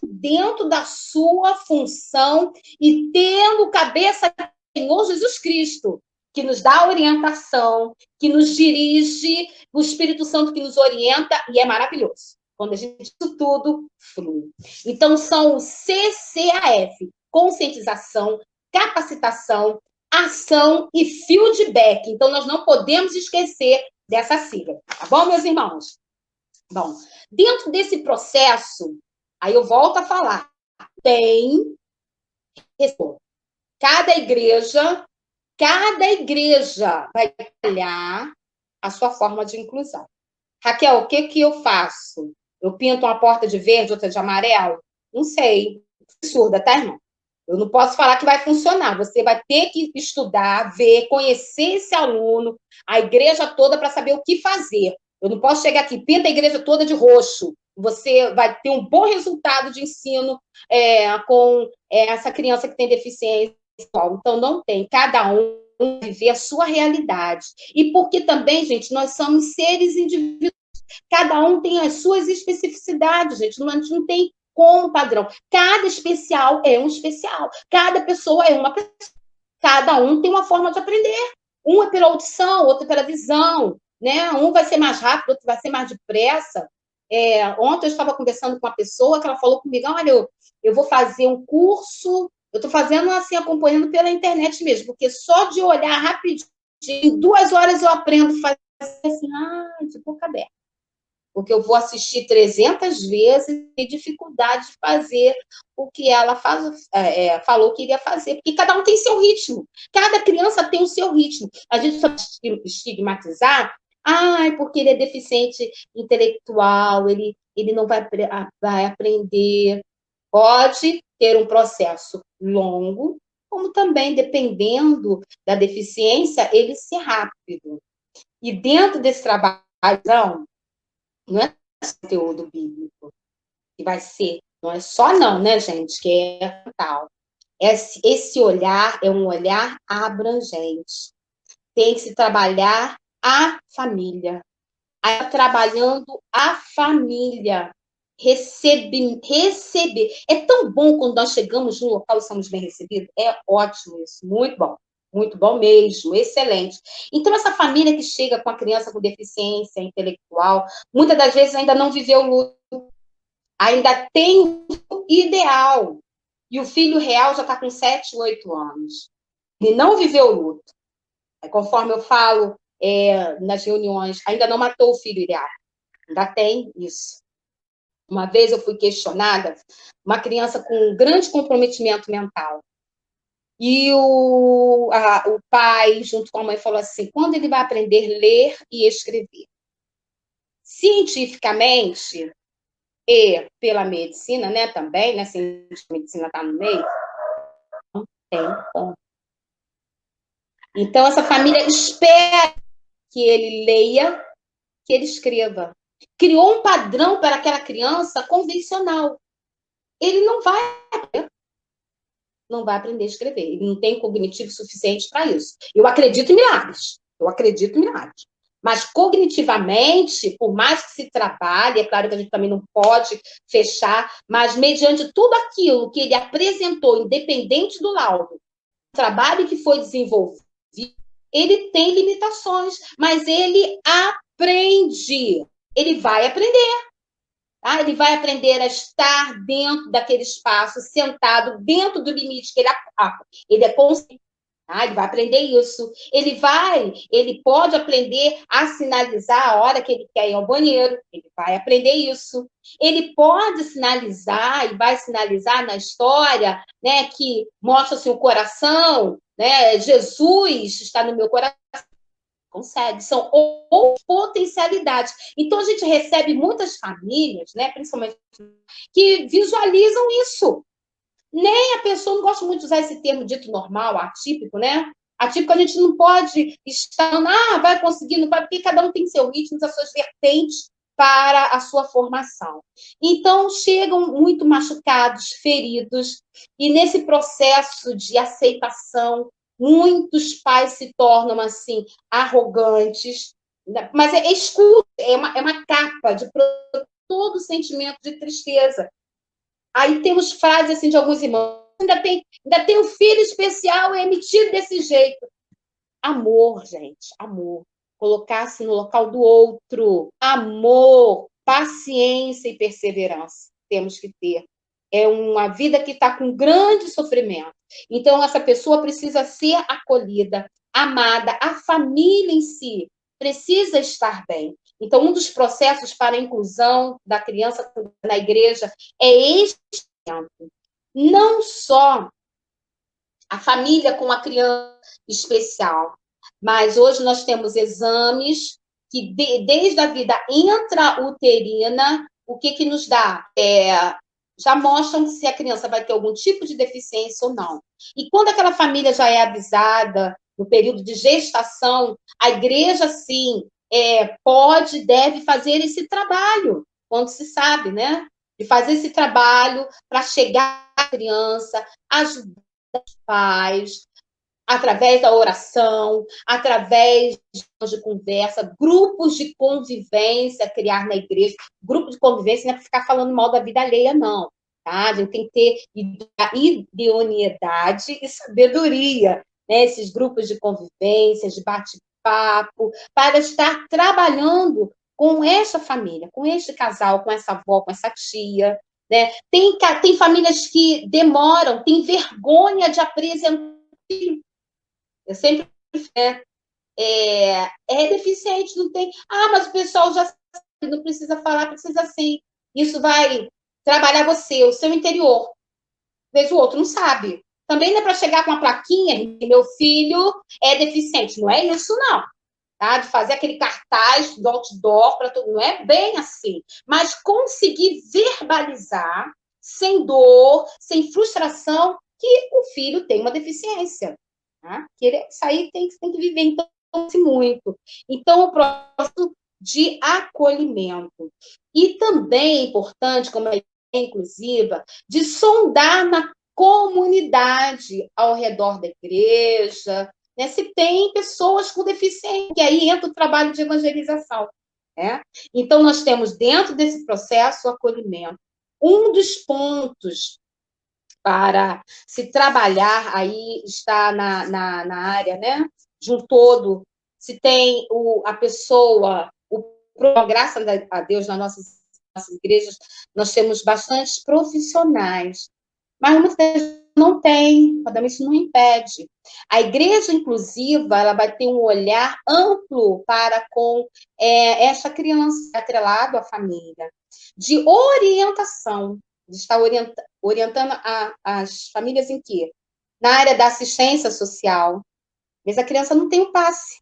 B: dentro da sua função e tendo cabeça do Senhor Jesus Cristo, que nos dá orientação, que nos dirige, o Espírito Santo que nos orienta, e é maravilhoso. Quando a gente isso tudo flui. Então, são o CCAF, conscientização, capacitação, ação e feedback. Então, nós não podemos esquecer dessa sigla. Tá bom, meus irmãos? Bom, dentro desse processo, aí eu volto a falar, tem cada igreja vai trabalhar a sua forma de inclusão. Raquel, o que eu faço? Eu pinto uma porta de verde, outra de amarelo? Não sei. Absurda, tá, irmão? Eu não posso falar que vai funcionar. Você vai ter que estudar, ver, conhecer esse aluno, a igreja toda, para saber o que fazer. Eu não posso chegar aqui, pinta a igreja toda de roxo. Você vai ter um bom resultado de ensino com essa criança que tem deficiência. Então, não tem. Cada um viver a sua realidade. E porque também, gente, nós somos seres individuais. Cada um tem as suas especificidades, gente. A gente não tem como padrão. Cada especial é um especial. Cada pessoa é uma pessoa. Cada um tem uma forma de aprender. Um é pela audição, outro é pela visão. Né? Um vai ser mais rápido, outro vai ser mais depressa. Ontem eu estava conversando com uma pessoa que ela falou comigo, olha, eu vou fazer um curso, eu estou fazendo assim, acompanhando pela internet mesmo, porque só de olhar rapidinho, em 2 horas eu aprendo a fazer assim, de boca aberta. Porque eu vou assistir 300 vezes e dificuldade de fazer o que ela falou que iria fazer. Porque cada um tem seu ritmo. Cada criança tem o seu ritmo. A gente só estigmatizar, porque ele é deficiente intelectual, ele não vai aprender. Pode ter um processo longo, como também, dependendo da deficiência, ele ser rápido. E dentro desse trabalho, não é conteúdo bíblico que vai ser, não é só não, né, gente, que é tal. Esse olhar é um olhar abrangente. Tem que se trabalhar a família. Trabalhando a família. Receber. É tão bom quando nós chegamos no local e somos bem recebidos. É ótimo isso, muito bom. Muito bom mesmo, excelente. Então, essa família que chega com a criança com deficiência intelectual, muitas das vezes ainda não viveu luto, ainda tem o ideal. E o filho real já está com 7, 8 anos. Ele não viveu luto. Conforme eu falo nas reuniões, ainda não matou o filho ideal. Ainda tem isso. Uma vez eu fui questionada, uma criança com um grande comprometimento mental. E o pai, junto com a mãe, falou assim, quando ele vai aprender a ler e escrever? Cientificamente, e pela medicina, né, também, né, se a medicina está no meio, não tem como. Então, essa família espera que ele leia, que ele escreva. Criou um padrão para aquela criança convencional. Ele não vai aprender a escrever. Ele não tem cognitivo suficiente para isso. Eu acredito em milagres. Mas cognitivamente, por mais que se trabalhe, é claro que a gente também não pode fechar, mas mediante tudo aquilo que ele apresentou, independente do laudo, o trabalho que foi desenvolvido, ele tem limitações, mas ele aprende. Ele vai aprender. Ele vai aprender a estar dentro daquele espaço, sentado dentro do limite que ele é consciente. Ele vai aprender isso. Ele pode aprender a sinalizar a hora que ele quer ir ao banheiro. Ele vai aprender isso. Ele pode sinalizar e vai sinalizar na história, né, que mostra-se o coração, né, Jesus está no meu coração. Consegue, são potencialidades. Então, a gente recebe muitas famílias, né, principalmente, que visualizam isso. Nem a pessoa, não gosta muito de usar esse termo dito normal, atípico, né? Atípico a gente não pode estar, vai conseguir, não vai, porque cada um tem seu ritmo, as suas vertentes para a sua formação. Então, chegam muito machucados, feridos, e nesse processo de aceitação, muitos pais se tornam, assim, arrogantes, mas é escuro, é uma capa de todo sentimento de tristeza. Aí temos frases assim de alguns irmãos, ainda tem um filho especial emitido desse jeito. Amor, gente, amor. Colocar-se no local do outro. Amor, paciência e perseverança. Temos que ter. É uma vida que está com grande sofrimento. Então, essa pessoa precisa ser acolhida, amada. A família em si precisa estar bem. Então, um dos processos para a inclusão da criança na igreja é este tempo. Não só a família com a criança especial, mas hoje nós temos exames que, desde a vida intrauterina, o que que nos dá? Já mostram se a criança vai ter algum tipo de deficiência ou não. E quando aquela família já é avisada, no período de gestação, a igreja, sim, pode, deve fazer esse trabalho, quando se sabe, né? De fazer esse trabalho para chegar à criança, ajudar os pais, através da oração, através de conversa, grupos de convivência, criar na igreja. Grupo de convivência não é para ficar falando mal da vida alheia, não. Tá? A gente tem que ter idoneidade e sabedoria, né? Esses grupos de convivência, de bate-papo, para estar trabalhando com esta família, com este casal, com essa avó, com essa tia. Né? Tem famílias que demoram, têm vergonha de apresentar. Eu sempre é deficiente, não tem. Ah, mas o pessoal já sabe, não precisa falar, precisa sim. Isso vai trabalhar você, o seu interior. Às vezes o outro não sabe. Também não é para chegar com uma plaquinha e meu filho é deficiente. Não é isso, não. Tá? De fazer aquele cartaz do outdoor para todo mundo. Não é bem assim. Mas conseguir verbalizar, sem dor, sem frustração, que o filho tem uma deficiência. Tá? Isso aí tem que viver então muito. Então, o processo de acolhimento. E também é importante, como é inclusiva, de sondar na comunidade ao redor da igreja, né? Se tem pessoas com deficiência, que aí entra o trabalho de evangelização. Né? Então, nós temos dentro desse processo o acolhimento. Um dos pontos para se trabalhar aí está na área, né? De um todo, se tem a pessoa, graças a Deus, nas nossas igrejas, nós temos bastantes profissionais, mas muitas vezes não tem, isso não impede. A igreja inclusiva, ela vai ter um olhar amplo para com essa criança, atrelado à família, de orientação, de estar orientando as famílias em quê? Na área da assistência social. Mas a criança não tem o passe.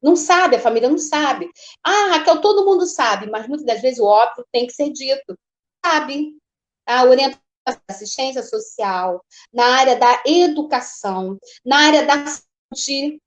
B: Não sabe, a família não sabe. Ah, Raquel, todo mundo sabe, mas muitas das vezes o óbvio tem que ser dito. Sabe? A orientação da assistência social, na área da educação, na área da saúde.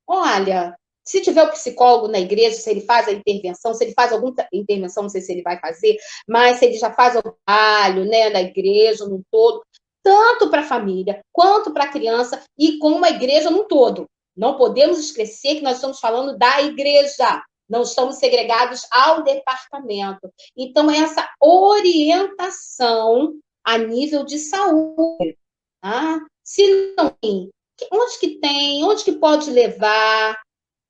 B: Olha, se tiver o psicólogo na igreja, se ele faz a intervenção, se ele faz alguma intervenção, não sei se ele vai fazer, mas se ele já faz o trabalho, né, na igreja, no todo, tanto para a família, quanto para a criança, e com a igreja no todo. Não podemos esquecer que nós estamos falando da igreja, não estamos segregados ao departamento. Então, essa orientação a nível de saúde. Tá? Se não tem, onde que tem, onde que pode levar,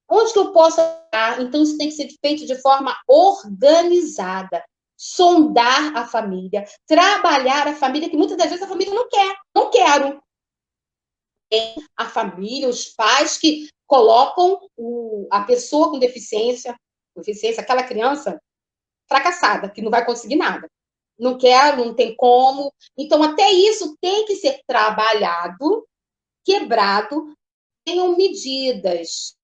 B: onde que eu posso estar? Então, isso tem que ser feito de forma organizada. Sondar a família, trabalhar a família, que muitas das vezes a família não quer, não quero. A família, os pais que colocam a pessoa com deficiência, aquela criança fracassada, que não vai conseguir nada. Não quer, não tem como. Então, até isso tem que ser trabalhado, quebrado, tenham medidas,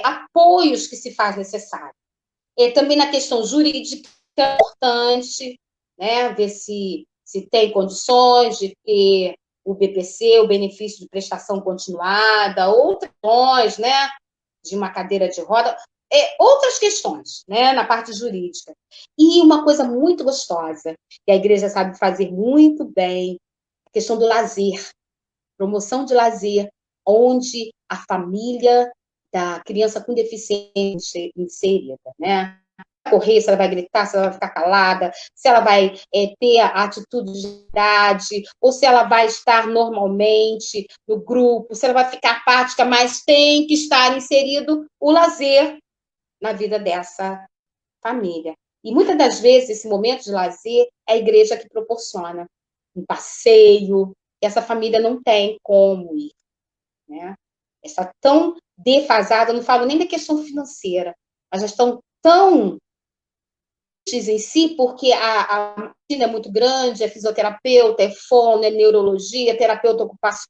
B: apoios que se faz necessário. E também na questão jurídica é importante, né, ver se tem condições de ter o BPC, o benefício de prestação continuada, outras questões, né, de uma cadeira de roda, outras questões, né, na parte jurídica. E uma coisa muito gostosa, que a igreja sabe fazer muito bem, a questão do lazer, promoção de lazer, onde a família da criança com deficiência inserida, né? Correr, se ela vai gritar, se ela vai ficar calada, se ela vai ter a atitude de idade, ou se ela vai estar normalmente no grupo, se ela vai ficar apática, mas tem que estar inserido o lazer na vida dessa família. E muitas das vezes, esse momento de lazer é a igreja que proporciona um passeio, que essa família não tem como ir. Né? Está tão defasada, não falo nem da questão financeira, mas já estão tão em si, porque a rotina é muito grande, é fisioterapeuta, é fono, é neurologia, terapeuta ocupacional,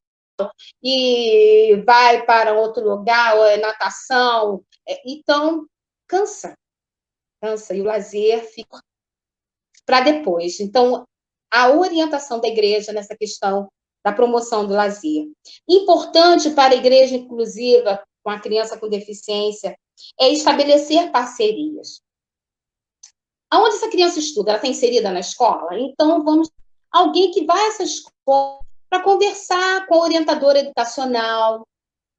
B: e vai para outro lugar, ou é natação, então cansa, e o lazer fica. para depois. Então, a orientação da igreja nessa questão da promoção do lazer. Importante para a igreja inclusiva com a criança com deficiência é estabelecer parcerias. Aonde essa criança estuda? Ela está inserida na escola? Então, vamos... Alguém que vai a essa escola para conversar com a orientadora educacional,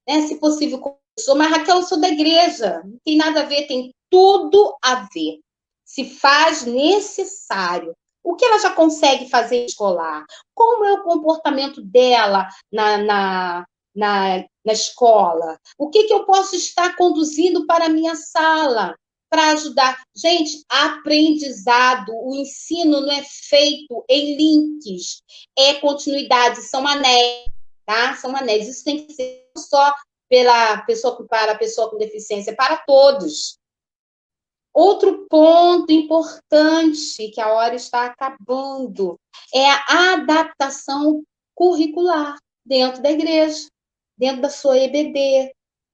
B: né? Se possível, com a pessoa. Mas, Raquel, eu sou da igreja. Não tem nada a ver, tem tudo a ver. Se faz necessário. O que ela já consegue fazer escolar? Como é o comportamento dela na escola? O que eu posso estar conduzindo para a minha sala para ajudar? Gente, aprendizado, o ensino não é feito em links, é continuidade, são anéis, tá? São anéis. Isso tem que ser não só para a pessoa com deficiência, para todos. Outro ponto importante, que a hora está acabando, é a adaptação curricular dentro da igreja, dentro da sua EBD,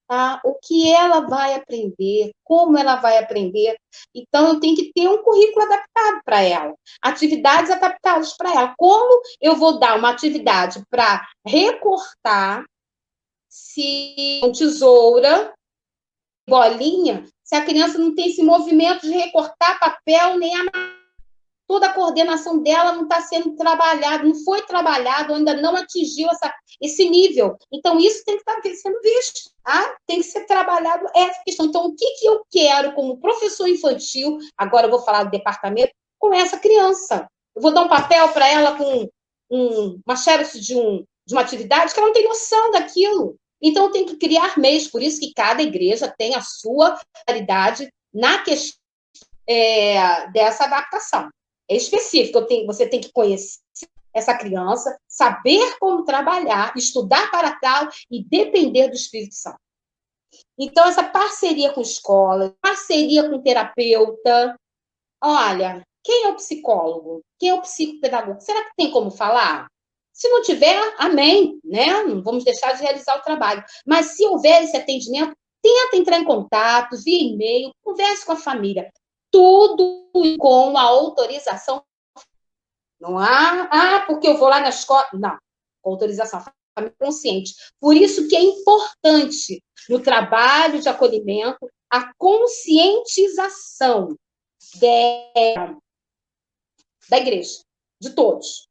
B: tá? O que ela vai aprender, como ela vai aprender. Então, eu tenho que ter um currículo adaptado para ela, atividades adaptadas para ela. Como eu vou dar uma atividade para recortar, se com tesoura, bolinha, se a criança não tem esse movimento de recortar papel, nem toda a coordenação dela não está sendo trabalhada, não foi trabalhado, ainda não atingiu esse nível. Então, isso tem que estar sendo visto, tá? Tem que ser trabalhado essa questão. Então, o que eu quero como professor infantil, agora eu vou falar do departamento, com essa criança? Eu vou dar um papel para ela com uma xerox de uma atividade que ela não tem noção daquilo. Então, tem que criar meios, por isso que cada igreja tem a sua realidade na questão dessa adaptação. É específico, você tem que conhecer essa criança, saber como trabalhar, estudar para tal e depender do Espírito Santo. Então, essa parceria com escola, parceria com terapeuta. Olha, quem é o psicólogo? Quem é o psicopedagogo? Será que tem como falar? Se não tiver, amém, né? Não vamos deixar de realizar o trabalho. Mas se houver esse atendimento, tenta entrar em contato, via e-mail, converse com a família. Tudo com a autorização. Não há, porque eu vou lá na escola. Não, com autorização. Família consciente. Por isso que é importante, no trabalho de acolhimento, a conscientização da igreja, de todos.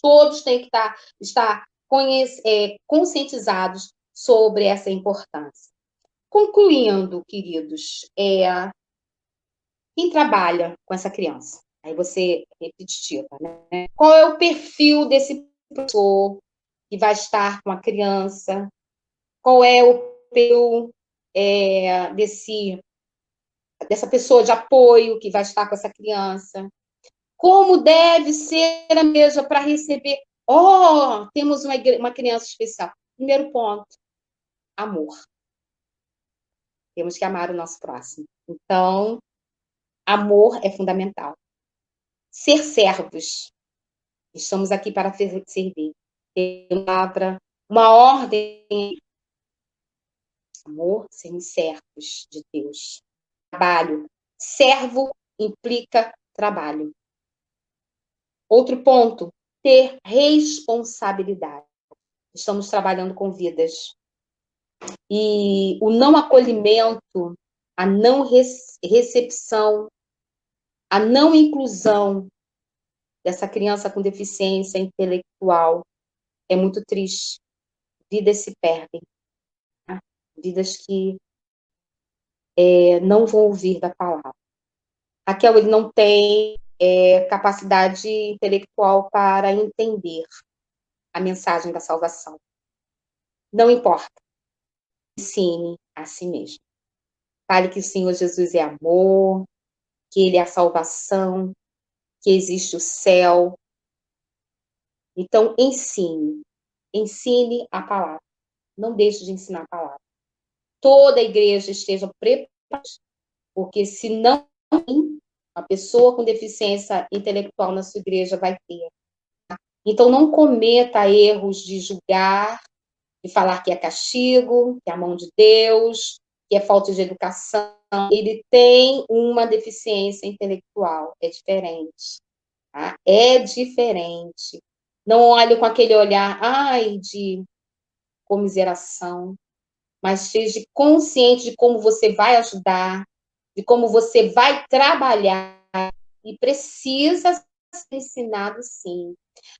B: Todos têm que estar conscientizados sobre essa importância. Concluindo, queridos, quem trabalha com essa criança? Aí você repetitiva, né? Qual é o perfil desse professor que vai estar com a criança? Qual é o perfil dessa pessoa de apoio que vai estar com essa criança? Como deve ser a mesa para receber? Temos uma criança especial. Primeiro ponto, amor. Temos que amar o nosso próximo. Então, amor é fundamental. Ser servos. Estamos aqui para servir. Tem uma ordem. Amor, sermos servos de Deus. Trabalho. Servo implica trabalho. Outro ponto, ter responsabilidade. Estamos trabalhando com vidas. E o não acolhimento, a não recepção, a não inclusão dessa criança com deficiência intelectual é muito triste. Vidas se perdem. Tá? Vidas que não vão ouvir da palavra. Raquel, ele não tem capacidade intelectual para entender a mensagem da salvação. Não importa. Ensine a si mesmo. Fale que o Senhor Jesus é amor, que Ele é a salvação, que existe o céu. Então, ensine. Ensine a palavra. Não deixe de ensinar a palavra. Toda a igreja esteja preparada, porque se não, a pessoa com deficiência intelectual na sua igreja vai ter. Então, não cometa erros de julgar, de falar que é castigo, que é a mão de Deus, que é falta de educação, ele tem uma deficiência intelectual, é diferente. Tá? É diferente. Não olhe com aquele olhar, ai, de comiseração, mas esteja consciente de como você vai ajudar, de como você vai trabalhar, e precisa ser ensinado, sim.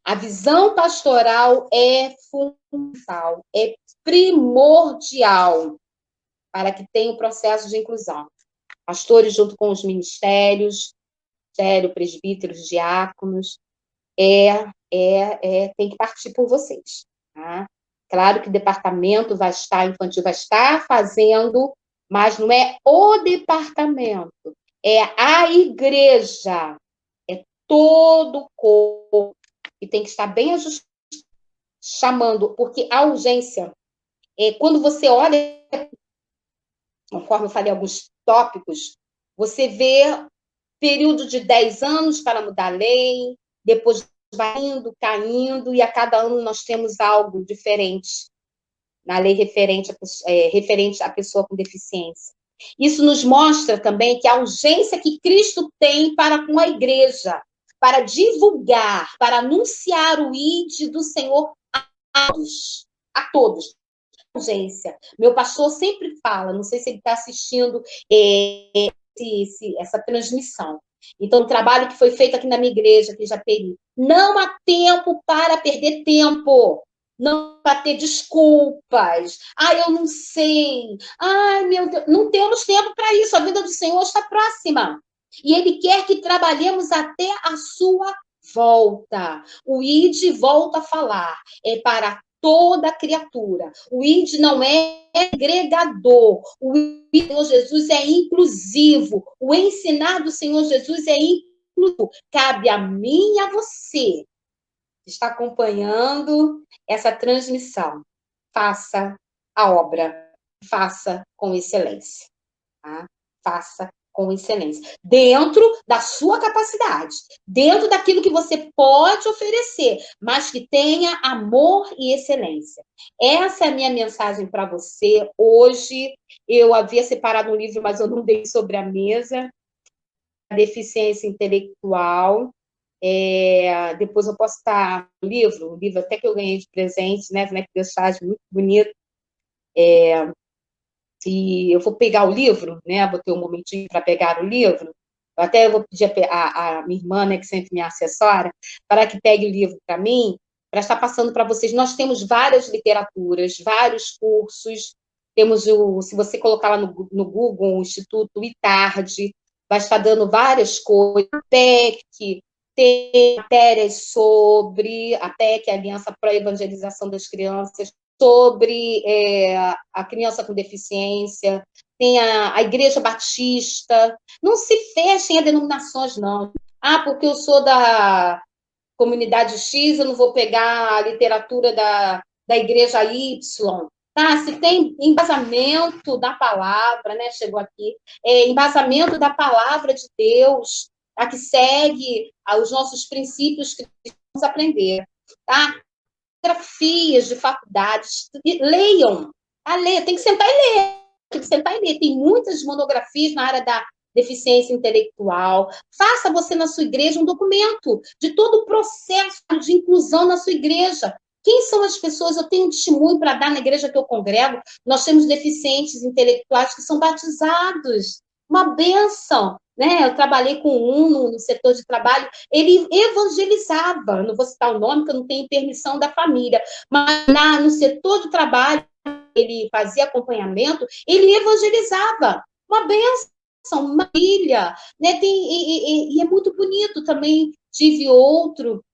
B: A visão pastoral é fundamental, é primordial para que tenha o processo de inclusão. Pastores, junto com os ministérios, presbíteros, diáconos, tem que partir por vocês. Tá? Claro que o departamento infantil vai estar fazendo, mas não é o departamento, é a igreja, é todo o corpo, e tem que estar bem ajustado, chamando, porque a urgência, quando você olha, conforme eu falei alguns tópicos, você vê período de 10 anos para mudar a lei, depois vai indo, caindo, e a cada ano nós temos algo diferente na lei referente à pessoa com deficiência. Isso nos mostra também que a urgência que Cristo tem para com a igreja, para divulgar, para anunciar o ID do Senhor a todos. Urgência. Meu pastor sempre fala, não sei se ele está assistindo essa transmissão. Então, o trabalho que foi feito aqui na minha igreja, aqui em Japeri, não há tempo para perder tempo. Não para ter desculpas. Eu não sei. Ai, meu Deus. Não temos tempo para isso. A vida do Senhor está próxima. E Ele quer que trabalhemos até a sua volta. O ID volta a falar. É para toda criatura. O ID não é agregador. O ID do Senhor Jesus é inclusivo. O ensinar do Senhor Jesus é inclusivo. Cabe a mim e a você que está acompanhando essa transmissão. Faça a obra. Faça com excelência. Tá? Faça com excelência. Dentro da sua capacidade. Dentro daquilo que você pode oferecer, mas que tenha amor e excelência. Essa é a minha mensagem para você. Hoje, eu havia separado um livro, mas eu não dei sobre a mesa. A deficiência intelectual. Depois eu posso estar o livro até que eu ganhei de presente, né? Que Deus faz, muito bonito. Se eu for pegar o livro, né? Vou ter um momentinho para pegar o livro. Até eu vou pedir a minha irmã, né, que sempre me assessora, para que pegue o livro para mim, para estar passando para vocês. Nós temos várias literaturas, vários cursos. Temos se você colocar lá no Google, o Instituto ITARD, vai estar dando várias coisas. PEC, tem matérias sobre a PEC, a Aliança para a Evangelização das Crianças, sobre a criança com deficiência, tem a Igreja Batista. Não se fechem a denominações, não. Porque eu sou da comunidade X, eu não vou pegar a literatura da Igreja Y. Tá? Se tem embasamento da palavra, né? Chegou aqui, embasamento da palavra de Deus, a que segue os nossos princípios que vamos aprender. Tá? Biografias de faculdades, leiam, tem que sentar e ler, tem muitas monografias na área da deficiência intelectual. Faça você na sua igreja um documento de todo o processo de inclusão na sua igreja. Quem são as pessoas? Eu tenho um testemunho para dar na igreja que eu congrego. Nós temos deficientes intelectuais que são batizados. Uma bênção. Né? Eu trabalhei com no setor de trabalho, ele evangelizava, não vou citar o nome, porque eu não tenho permissão da família, mas no setor de trabalho, ele fazia acompanhamento, ele evangelizava, uma bênção, uma ilha, né? E é muito bonito também. Tive outro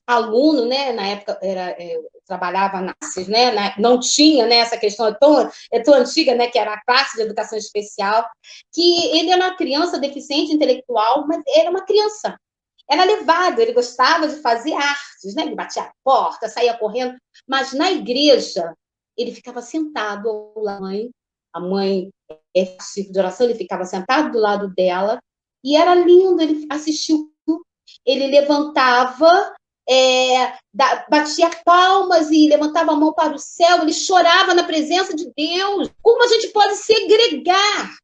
B: aluno, né? Na época eu trabalhava na CES, né? Não tinha, né? Essa questão é tão antiga, né? Que era a classe de educação especial, que ele era uma criança deficiente intelectual, mas era uma criança. Era levado, ele gostava de fazer artes, né? Ele batia a porta, saía correndo, mas na igreja ele ficava sentado ao lado da mãe, a mãe círculo de oração, ele ficava sentado do lado dela, e era lindo, ele assistiu, ele levantava batia palmas e levantava a mão para o céu, ele chorava na presença de Deus. Como a gente pode segregar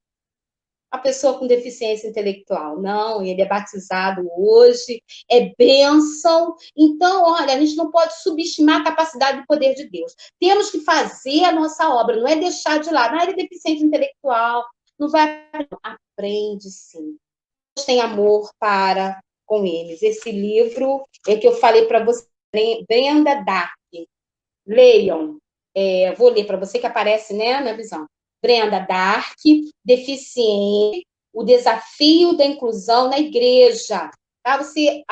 B: a pessoa com deficiência intelectual? Não, ele é batizado hoje, é bênção. Então, olha, a gente não pode subestimar a capacidade e poder de Deus. Temos que fazer a nossa obra, não é deixar de lado. Ele é deficiente intelectual, não vai... Aprende, sim. Deus tem amor para com eles. Esse livro é que eu falei para você, Brenda Dark. Leiam. Vou ler para você que aparece, né, na visão. Brenda Dark, Deficiente, o desafio da inclusão na igreja. Tá? Você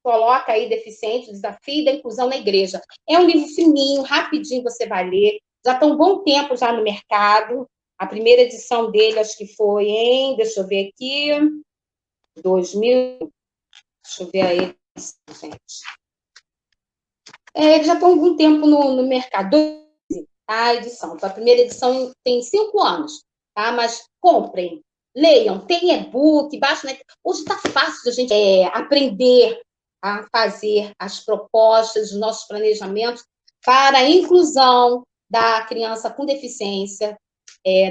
B: coloca aí deficiente, o desafio da inclusão na igreja. É um livro fininho, rapidinho você vai ler. Já está um bom tempo já no mercado. A primeira edição dele, acho que foi em, deixa eu ver aqui, 2000, deixa eu ver aí, gente. Ele já está há algum tempo no mercado. A edição. Então, a primeira edição tem 5 anos, tá? Mas comprem, leiam, tem e-book, baixa, né? Hoje está fácil de a gente aprender a fazer as propostas, os nossos planejamentos para a inclusão da criança com deficiência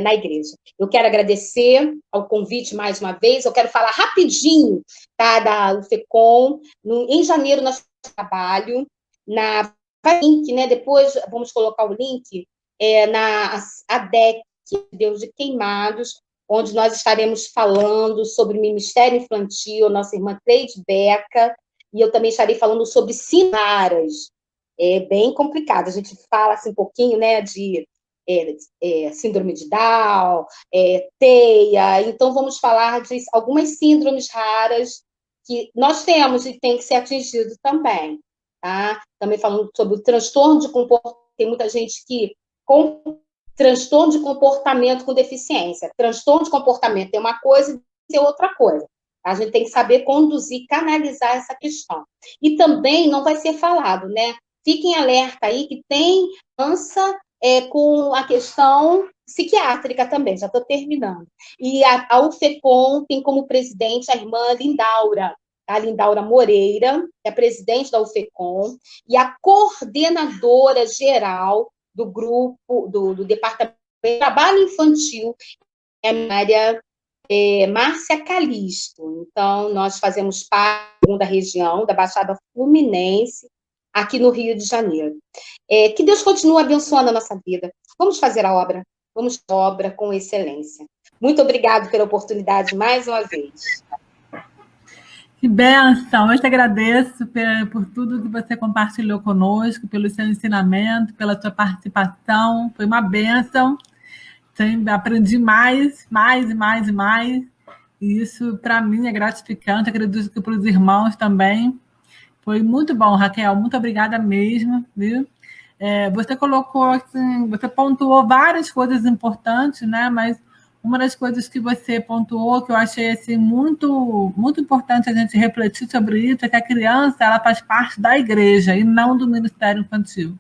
B: na igreja. Eu quero agradecer ao convite mais uma vez. Eu quero falar rapidinho, tá, da UFECOM. Em janeiro nós trabalho na link, né? Depois vamos colocar o link na ADEC, Deus de Queimados, onde nós estaremos falando sobre Ministério Infantil, nossa irmã Cleide Beca, e eu também estarei falando sobre sinaras. É bem complicado. A gente fala assim, um pouquinho, né, de síndrome de Down, TEIA. Então, vamos falar de algumas síndromes raras que nós temos e tem que ser atingido também. Tá? Também falando sobre o transtorno de comportamento. Tem muita gente que com transtorno de comportamento com deficiência. Transtorno de comportamento é uma coisa e é outra coisa. A gente tem que saber conduzir, canalizar essa questão. E também não vai ser falado, né? Fiquem alerta aí que tem dança com a questão psiquiátrica também, já estou terminando. E a UFECOM tem como presidente a irmã Lindaura, a Lindaura Moreira, que é presidente da UFECOM, e a coordenadora geral do grupo, do Departamento de Trabalho Infantil, é a Maria Márcia Calisto. Então, nós fazemos parte da região, da Baixada Fluminense, aqui no Rio de Janeiro. Que Deus continue abençoando a nossa vida. Vamos fazer a obra. Vamos fazer a obra com excelência. Muito obrigado pela oportunidade mais uma vez.
A: Que bênção! Eu te agradeço por tudo que você compartilhou conosco, pelo seu ensinamento, pela sua participação. Foi uma bênção. Aprendi mais. E isso, para mim, é gratificante. Acredito que para os irmãos também. Foi muito bom, Raquel. Muito obrigada mesmo, viu? Você colocou, assim, você pontuou várias coisas importantes, né? Mas uma das coisas que você pontuou, que eu achei assim, muito, muito importante a gente refletir sobre isso, é que a criança ela faz parte da igreja e não do Ministério Infantil,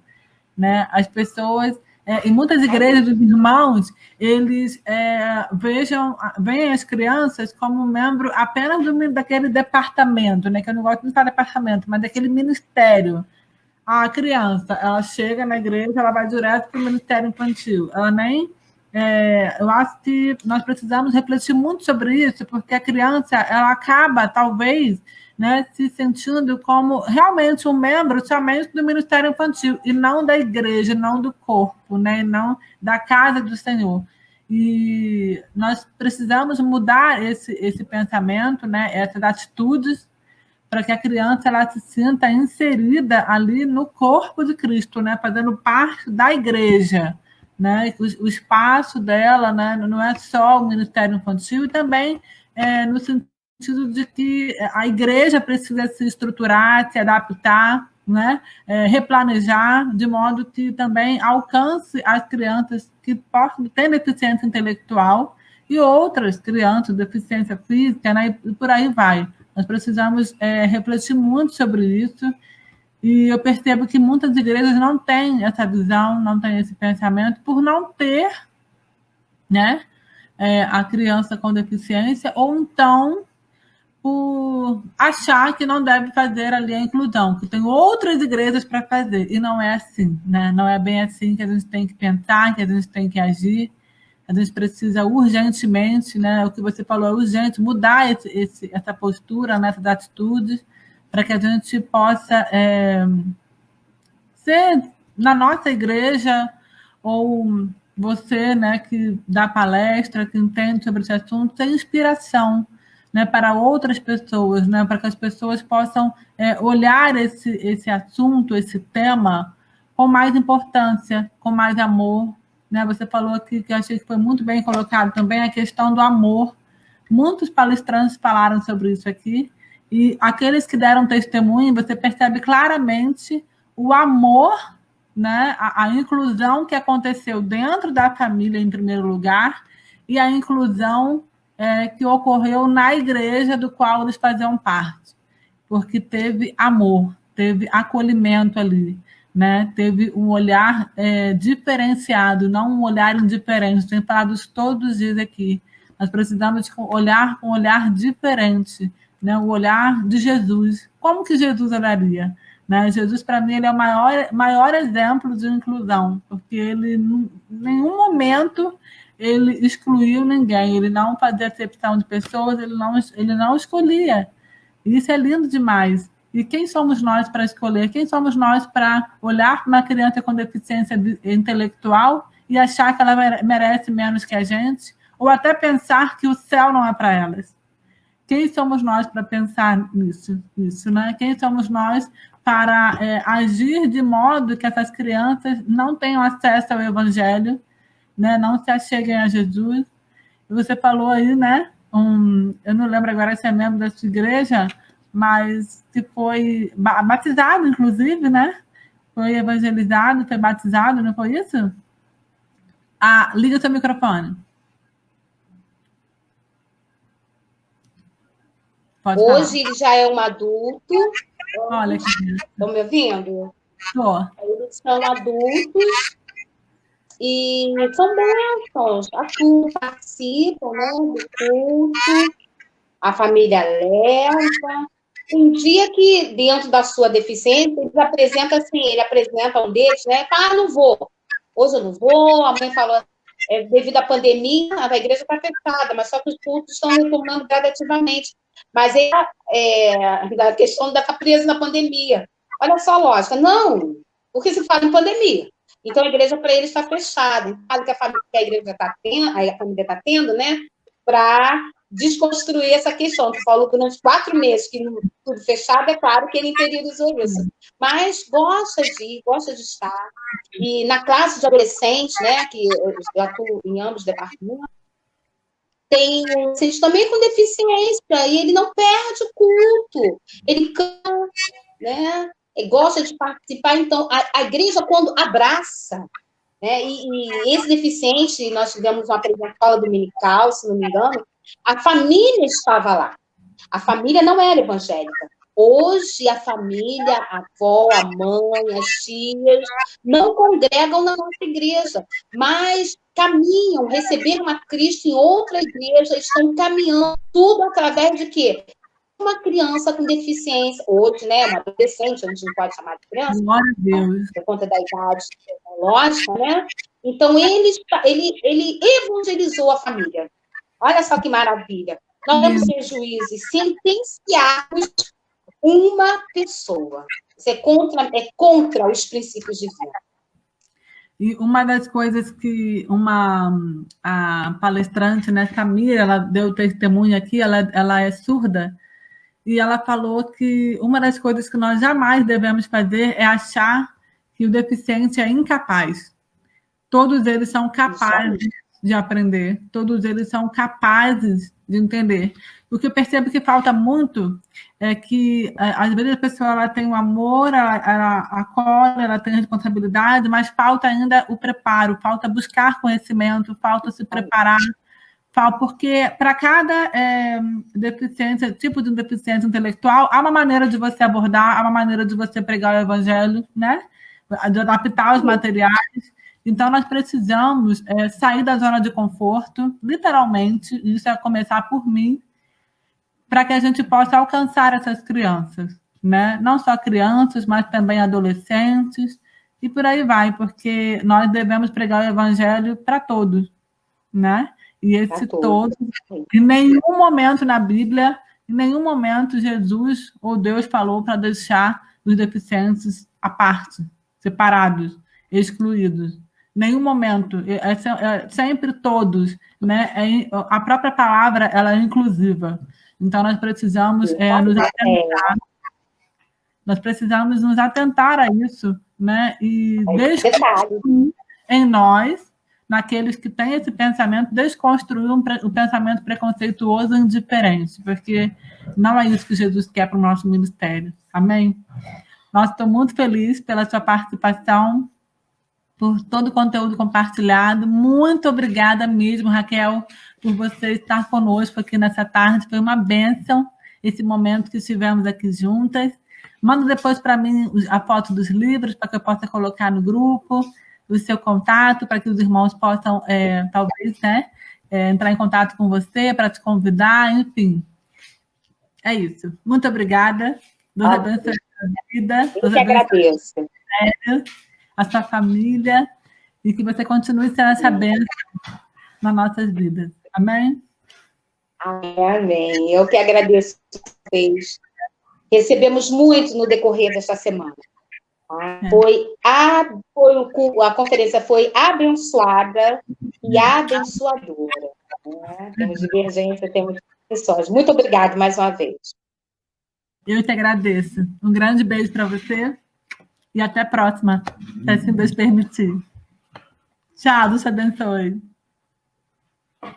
A: né? As pessoas, em muitas igrejas dos irmãos, eles veem as crianças como membro apenas daquele departamento, né? Que eu não gosto de falar departamento, mas daquele ministério. A criança, ela chega na igreja, ela vai direto para o Ministério Infantil. Ela nem... eu acho que nós precisamos refletir muito sobre isso, porque a criança ela acaba, talvez, né, se sentindo como realmente um membro somente do Ministério Infantil, e não da igreja, não do corpo, né, e não da casa do Senhor. E nós precisamos mudar esse pensamento, né, essas atitudes, para que a criança ela se sinta inserida ali no corpo de Cristo, né, fazendo parte da igreja. Né? O espaço dela, né? Não é só o Ministério Infantil, e também no sentido de que a igreja precisa se estruturar, se adaptar, né? Replanejar, de modo que também alcance as crianças que têm deficiência intelectual e outras crianças, deficiência física, né? E por aí vai. Nós precisamos refletir muito sobre isso. E eu percebo que muitas igrejas não têm essa visão, não têm esse pensamento, por não ter, né, a criança com deficiência, ou então por achar que não deve fazer ali a inclusão, que tem outras igrejas para fazer, e não é assim, né? Não é bem assim que a gente tem que pensar, que a gente tem que agir. A gente precisa urgentemente, né? O que você falou é urgente, mudar essa postura, né, essas atitudes, para que a gente possa ser, na nossa igreja, ou você, né, que dá palestra, que entende sobre esse assunto, ter inspiração, né, para outras pessoas, né, para que as pessoas possam olhar esse assunto, esse tema, com mais importância, com mais amor, né? Você falou aqui, que eu achei que foi muito bem colocado também, a questão do amor. Muitos palestrantes falaram sobre isso aqui, e aqueles que deram testemunho, você percebe claramente o amor, né? A inclusão que aconteceu dentro da família, em primeiro lugar, e a inclusão que ocorreu na igreja do qual eles faziam parte, porque teve amor, teve acolhimento ali, né? Teve um olhar diferenciado, não um olhar indiferente. Tem falado isso todos os dias aqui. Nós precisamos olhar com um olhar diferente, né? O olhar de Jesus. Como que Jesus olharia? Né? Jesus, para mim, ele é o maior exemplo de inclusão, porque ele, em nenhum momento, ele excluiu ninguém, ele não fazia acepção de pessoas, ele não escolhia. Isso é lindo demais. E quem somos nós para escolher? Quem somos nós para olhar para uma criança com deficiência intelectual e achar que ela merece menos que a gente? Ou até pensar que o céu não é para elas? Quem somos nós para pensar nisso, né? Quem somos nós para agir de modo que essas crianças não tenham acesso ao Evangelho, né? Não se acheguem a Jesus? E você falou aí, né? Eu não lembro agora se é membro da sua igreja, mas que foi batizado, inclusive, né? Foi evangelizado, foi batizado, não foi isso? Liga seu microfone.
B: Pode falar. Hoje ele já é um adulto.
A: Olha que
B: estão me ouvindo?
A: Estou.
B: Eles são adultos e são bênçãos. Participam, né, do culto, a família leva. Um dia que, dentro da sua deficiência, ele apresenta um deles, né? Não vou. Hoje eu não vou. A mãe falou, devido à pandemia, a igreja está fechada, mas só que os cultos estão retornando gradativamente. Mas a questão da estar preso na pandemia. Olha só a lógica. Não, porque se fala em pandemia. Então, a igreja, para eles, está fechada. Fala que a igreja está tendo, a família está tendo, né? Para desconstruir essa questão. Tu falou que nos 4 meses que tudo fechado, é claro que ele interiorizou isso. Mas gosta de ir, gosta de estar. E na classe de adolescentes, né? Que eu atuo em ambos os departamentos, tem um adolescente também com deficiência, e ele não perde o culto. Ele canta, né? Ele gosta de participar. Então, a igreja, quando abraça, né? E esse deficiente, nós tivemos uma escola dominical, se não me engano, a família estava lá. A família não era evangélica. Hoje, a família, a avó, a mãe, as tias, não congregam na nossa igreja, mas caminham, receberam a Cristo em outra igreja, estão caminhando, tudo através de quê? Uma criança com deficiência, hoje, né, uma adolescente, a gente não pode chamar de criança, por conta da idade tecnológica, né? Então, ele evangelizou a família. Olha só que maravilha. Nós vamos ser juízes, sentenciarmos uma pessoa. Isso é contra os princípios divinos.
A: E uma das coisas que a palestrante, né, Camila, ela deu testemunho aqui, ela é surda, e ela falou que uma das coisas que nós jamais devemos fazer é achar que o deficiente é incapaz. Todos eles são capazes de aprender, todos eles são capazes de entender. O que eu percebo que falta muito é que, às vezes, a pessoa ela tem o amor, ela acolhe, ela tem a responsabilidade, mas falta ainda o preparo, falta buscar conhecimento, falta se preparar, porque para cada deficiência, tipo de deficiência intelectual, há uma maneira de você abordar, há uma maneira de você pregar o evangelho, né? De adaptar os materiais. Então, nós precisamos sair da zona de conforto, literalmente, isso é começar por mim, para que a gente possa alcançar essas crianças, né? Não só crianças, mas também adolescentes, e por aí vai, porque nós devemos pregar o evangelho para todos, né? E esse todo, em nenhum momento na Bíblia, em nenhum momento Jesus ou Deus falou para deixar os deficientes à parte, separados, excluídos. Nenhum momento, é sempre todos, né? A própria palavra ela é inclusiva. Então nós precisamos nos atentar. Nós precisamos nos atentar a isso, né? E desconstruir em nós, naqueles que têm esse pensamento, desconstruir o pensamento preconceituoso e indiferente, porque não é isso que Jesus quer para o nosso ministério. Amém? Nós estou muito feliz pela sua participação, por todo o conteúdo compartilhado. Muito obrigada mesmo, Raquel, por você estar conosco aqui nessa tarde. Foi uma bênção esse momento que estivemos aqui juntas. Manda depois para mim a foto dos livros, para que eu possa colocar no grupo, o seu contato, para que os irmãos possam, talvez, né, entrar em contato com você, para te convidar, enfim. É isso. Muito obrigada. Deus abençoe a sua vida.
B: Eu que agradeço.
A: A sua família, e que você continue sendo essa bênção nas nossas vidas. Amém?
B: Amém. Eu que agradeço a vocês. Recebemos muito no decorrer desta semana. A conferência foi abençoada e abençoadora. Né? Temos divergência, temos pessoas. Muito obrigada mais uma vez.
A: Eu te agradeço. Um grande beijo para você e até a próxima, se assim Deus permitir. Tchau, Deus te abençoe.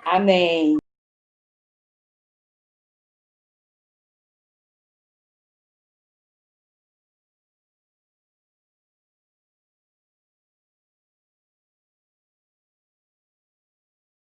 B: Amém.